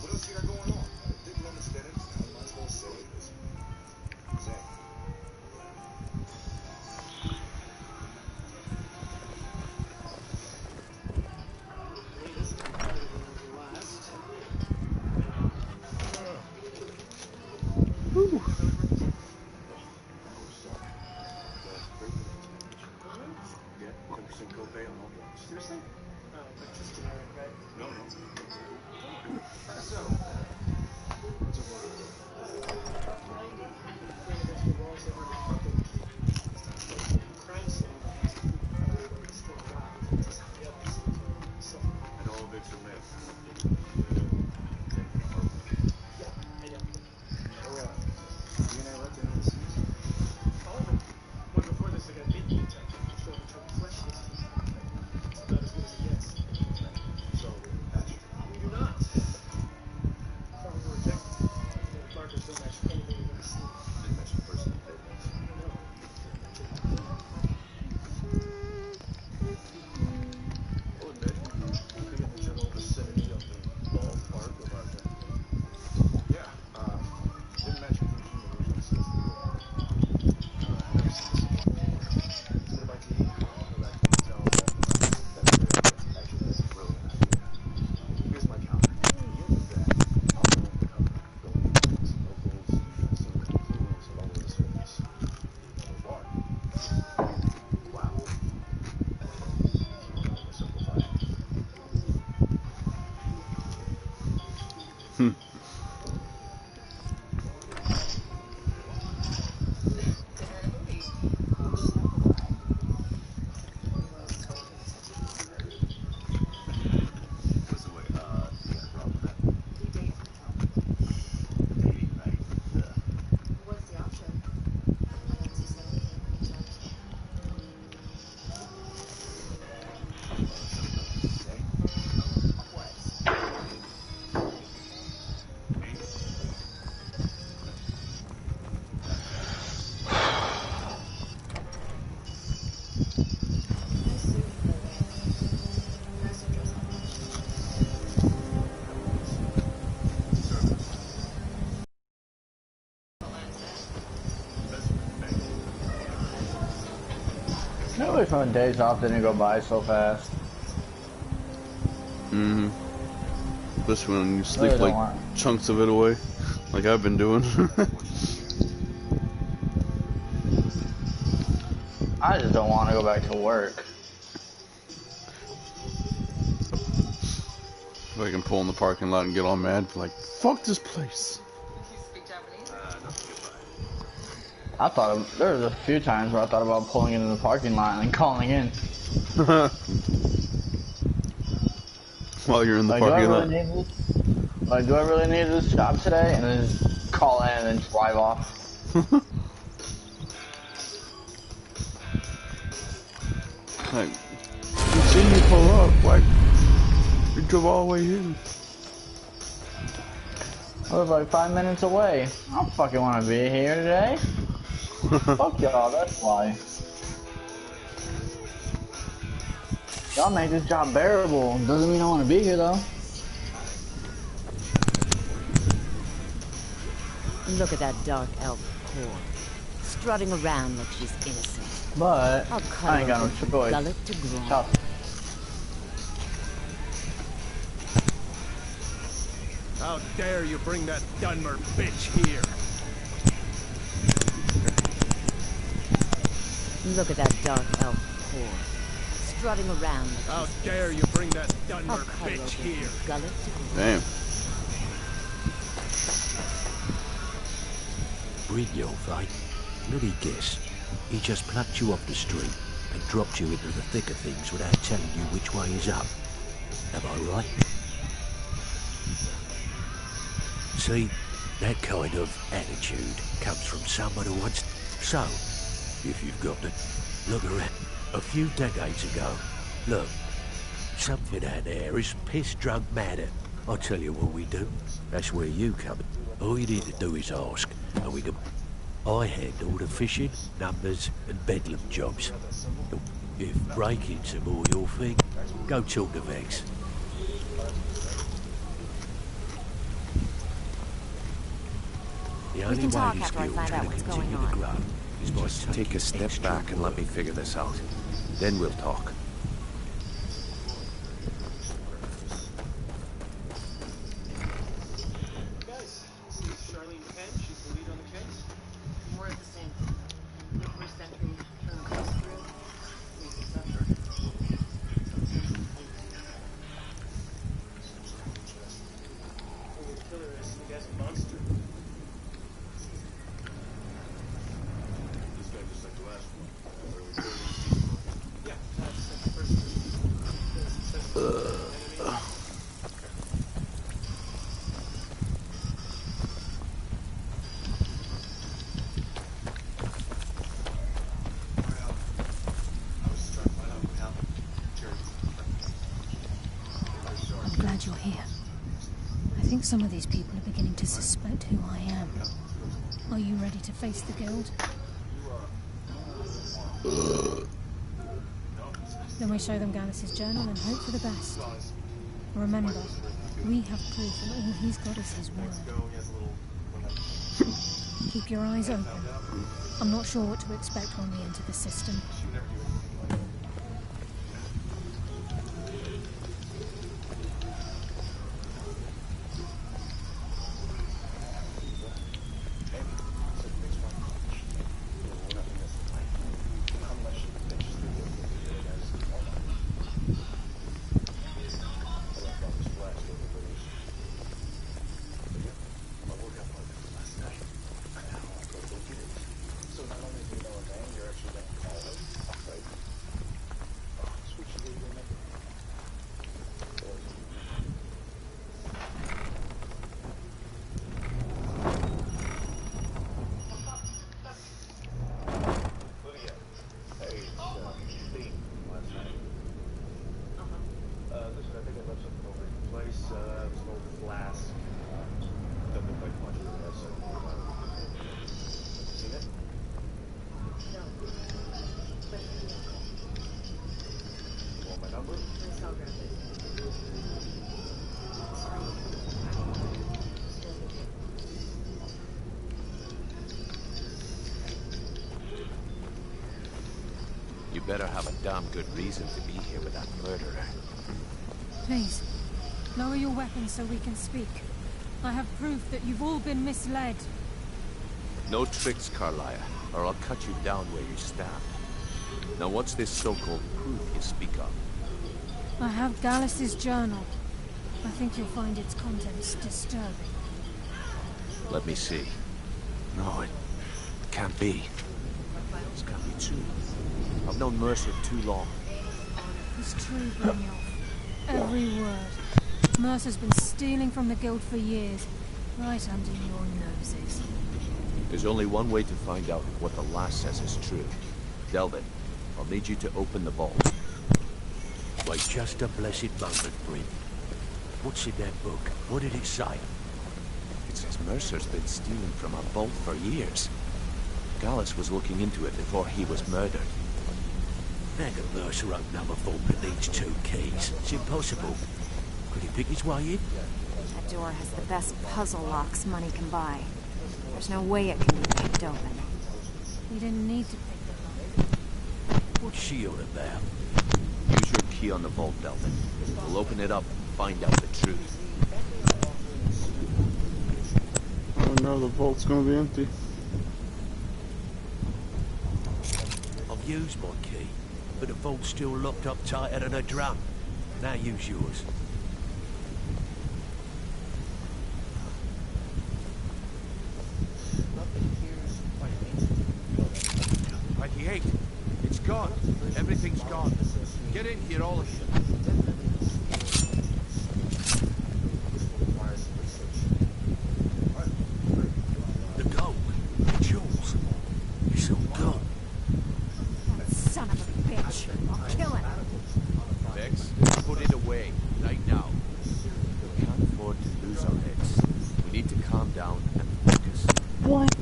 what else you got going on? I didn't understand it. I might as well say this. Zach. Seriously? Oh, but just generic, right? No. So, crime scene. And all of it's a myth. Yeah, I know. You and I left in the seas? All of them. One before this, I got beat me. So I'm trying to flesh this. It's not as good as it gets. So, We do not. Far more rejected. The markers don't match anything you've ever seen. didn't mention person did. No. I'll admit, looking at the general vicinity of the guess when days off didn't go by so fast. Mm-hmm. Especially when you sleep Really don't like want- chunks of it away, like I've been doing. I just don't want to go back to work. If I can pull in the parking lot and get all mad, like, fuck this place. I thought there was a few times where I thought about pulling into the parking lot and calling in. While you're in the Like, parking lot. Do I really need this job today? And then just call in and then drive off. Like, you seen me pull up, like, you drove all the way in. I was like 5 minutes away. I don't fucking want to be here today. Fuck y'all, that's why. Y'all make this job bearable. Doesn't mean I want to be here though. Look at that dark elf whore, strutting around like she's innocent. But I'll cut I ain't her got no open from choice. gullet to groin. Tough. How dare you bring that Dunmer bitch here? Look at that dark elf whore, strutting around like How she's dare you bring that I'll Dunmer cut her bitch open here? from gullet to groin. Damn. Brynjolf, eh? Let me guess. He just plucked you off the street and dropped you into the thick of things without telling you which way is up. Am I right? See, that kind of attitude comes from someone who wants... So, if you've got to look around a few decades ago, look, something out there is piss-drunk mad. I'll tell you what we do. That's where you come in. All you need to do is ask, and we can... I handle the fishing, numbers, and bedlam jobs. If breaking's a more your thing, go talk to Vex. The only can talk way this after I guild find out can what's continue going to on. grow is by Just take a step extra back and let me work. figure this out. Then we'll talk. Guys, this is Charlene Penn. She's the lead on the case. More of the same. Look for sentry, trying to bust through. Make it tougher. Who the killer is, the guy's a monster. This guy just like the last one. Yeah, that's the first enemy. I'm glad you're here. I think some of these people are beginning to suspect who I am. Are you ready to face the guild? Then we show them Gallus' journal and hope for the best. Remember, we have proof and all he's got is his word. Keep your eyes open. I'm not sure what to expect when we enter the system. Listen, I think I left something over at your place. It was an old flask. Doesn't look like much of it has seen it? No. But You want my number? my cell grab it. Sorry. Still with you. You better have a damn good reason to be here with that murderer. Please, lower your weapons so we can speak. I have proof that you've all been misled. No tricks, Carlia, or I'll cut you down where you stand. Now what's this so-called proof you speak of? I have Gallus's journal. I think you'll find its contents disturbing. Let me see. No, it can't be. This can't be true. I've known Mercer too long. It's true, Brynjolf. Every word. Mercer's been stealing from the guild for years, right under your noses. There's only one way to find out what the lass says is true. Delvin, I'll need you to open the vault. Wait just a blessed moment, Bryn. What's in that book? What did it say? It says Mercer's been stealing from a vault for years. Gallus was looking into it before he was murdered. How can Mercer open up a vault that needs 2 keys? It's impossible. Could he pick his way in? That door has the best puzzle locks money can buy. There's no way it can be picked open. We didn't need to pick the lock. What's she on about? Use your key on the vault, Delvin. We'll open it up and find out the truth. Oh no, the vault's gonna be empty. I've used my key, but the vault's still locked up tighter than a drum. Now use yours. Right, he ate. It's gone. Everything's gone. Get in here, all of you. The gold, the jewels, it's all gone. That son of a bitch. I'll kill him. Vex, put it away, right now. We can't afford to lose our heads. We need to calm down and focus. What?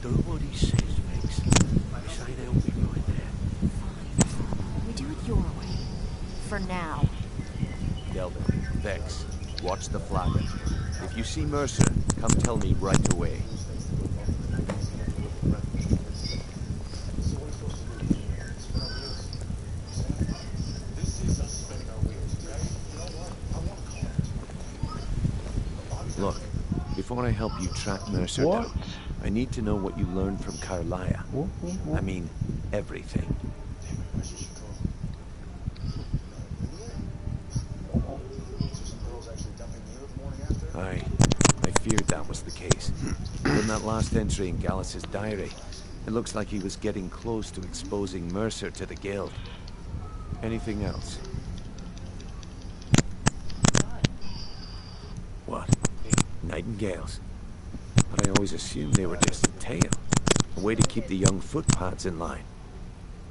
Do what he says, Vex. This ain't helping right there. Fine. We do it your way. For now. Delvin, Vex, watch the flagon. If you see Mercer, come tell me right away. Look, before I help you track Mercer down, I need to know what you learned from Carlia. I mean, everything. I feared that was the case. From that last entry in Gallus's diary, it looks like he was getting close to exposing Mercer to the guild. Anything else? What? Nightingales. But I always assumed they were just a tale. A way to keep the young footpads in line.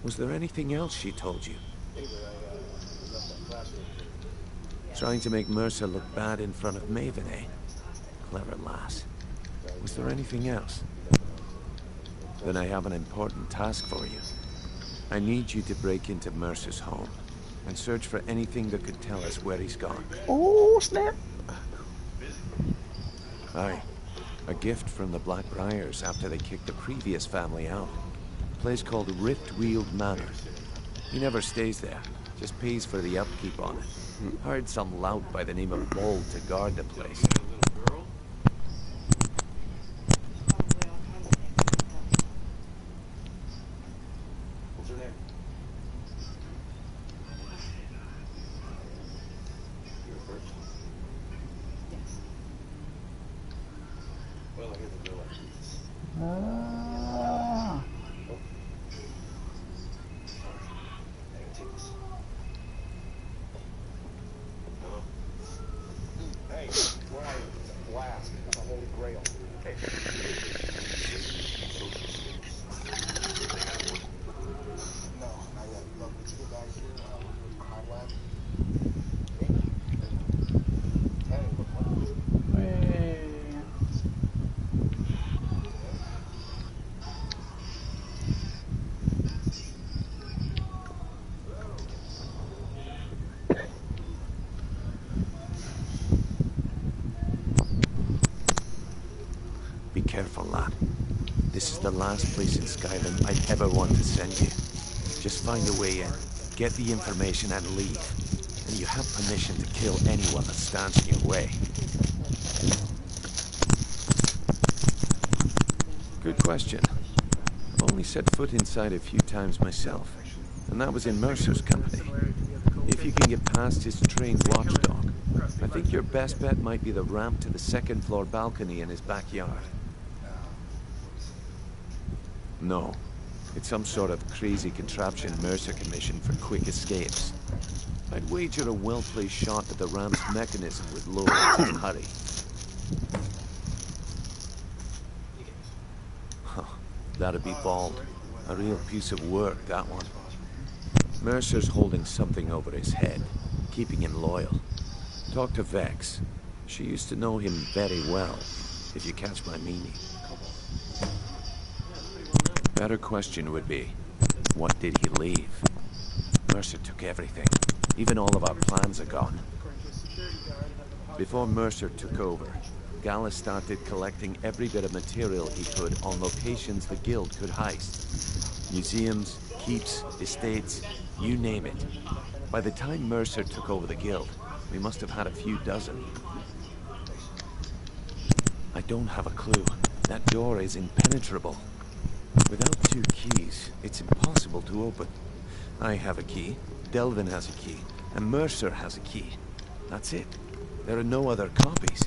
Was there anything else she told you? Trying to make Mercer look bad in front of Maven, eh? Clever lass. Was there anything else? Then I have an important task for you. I need you to break into Mercer's home and search for anything that could tell us where he's gone. Oh, snap! Aye. A gift from the Blackbriars after they kicked the previous family out. A place called Riftweald Manor. He never stays there, just pays for the upkeep on it. Hired some lout by the name of Bold to guard the place. What's her name? You're first. Yes. Well, I get the bill like Jesus. Ah. Hey, where are you? It's a blast. It's a holy grail. Hey. No, not yet. Look, let's get back here. Crime lab. Hey, look, Be careful, lad. This is the last place in Skyrim I'd ever want to send you. Just Just find a way in, get the information and leave. And you have permission to kill anyone that stands in your way. Good question. I've only set foot inside a few times myself, and that was in Mercer's company. If you can get past his trained watchdog, I think your best bet might be the ramp to the second-floor balcony in his backyard. No, it's some sort of crazy contraption Mercer commissioned for quick escapes. I'd wager a well-placed shot at the ramp's mechanism would lower it in a hurry. Huh, that'd be Bald. A real piece of work, that one. Mercer's holding something over his head, keeping him loyal. Talk to Vex. She used to know him very well, if you catch my meaning. Better question would be, what did he leave? Mercer took everything. Even all of our plans are gone. Before Mercer took over, Gallus started collecting every bit of material he could on locations the Guild could heist. Museums, keeps, estates, you name it. By the time Mercer took over the Guild, we must have had a few dozen. I don't have a clue. That door is impenetrable. Without 2 keys, it's impossible to open. I have a key, Delvin has a key, and Mercer has a key. That's it. There are no other copies.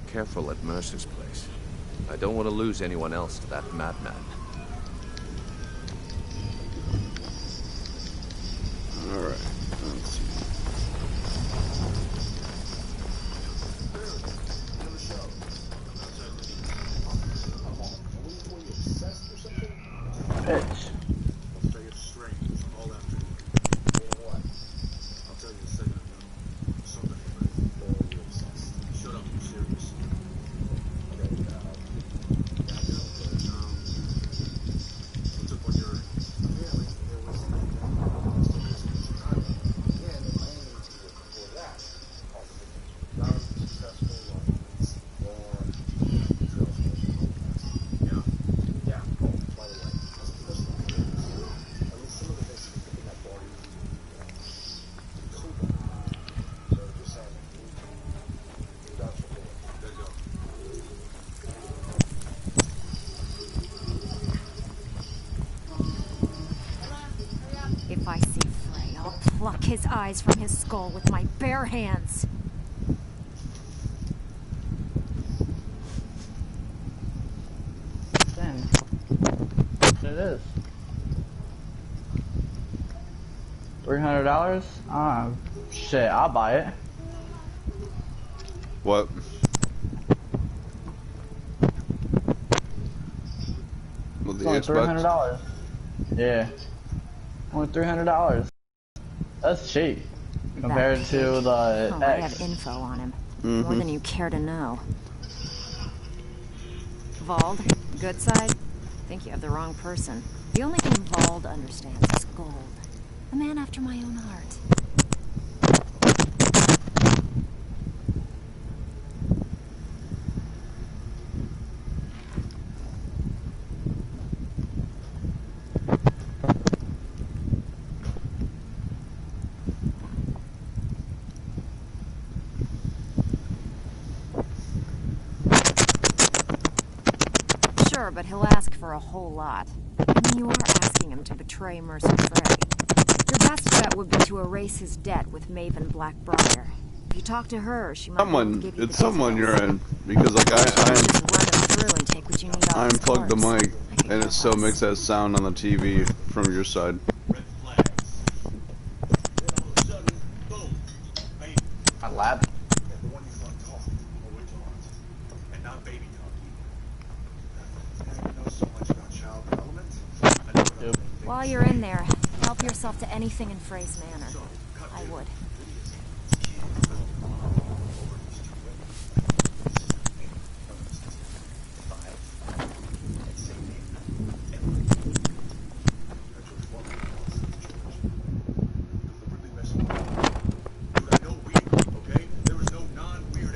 Careful at Mercer's place. I don't want to lose anyone else to that madman. Alright, let's see. Bitch. If I see Frey, I'll pluck his eyes from his skull with my bare hands. Then, it is. $300? Shit, I'll buy it. What? With the It's only Xbox? $300. Yeah. Only $300. That's cheap compared to the Oh, I X. have info on him. Mm-hmm. More than you care to know. Vald, good side? Think you have the wrong person. The only thing Vald understands is gold. A man after my own heart. Sure, but he'll ask for a whole lot. I mean, you are asking him to betray Mercer Frey. Your best bet would be to erase his debt with Maven Blackbriar. If you talk to her, she might be able to give you the Someone details. you're in, because like Just run it through and take what you need off I his unplugged the corpse. mic and it still makes that sound on the TV from your side. My lab. The one you thought talked, or went talked. And not baby talk. I know so much about child development. While you're in there, help yourself to anything in Frey's manner. I would. Okay? There is no non-weird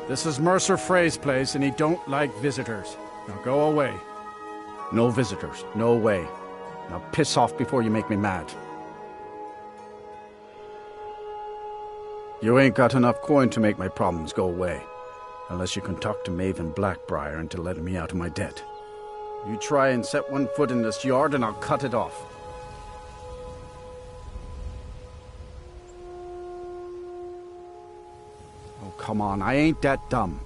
This is Mercer Frey's place, and he don't like visitors. Now go away. No visitors. No way. Now piss off before you make me mad. You ain't got enough coin to make my problems go away. Unless you can talk to Maven Blackbriar into letting me out of my debt. You try and set one foot in this yard and I'll cut it off. Oh, come on, I ain't that dumb.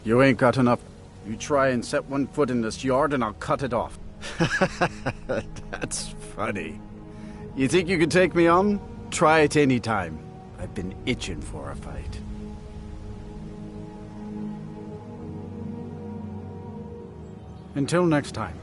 You ain't got enough. You try and set one foot in this yard and I'll cut it off. That's funny. You think you can take me on? Try it any time. I've been itching for a fight. Until next time.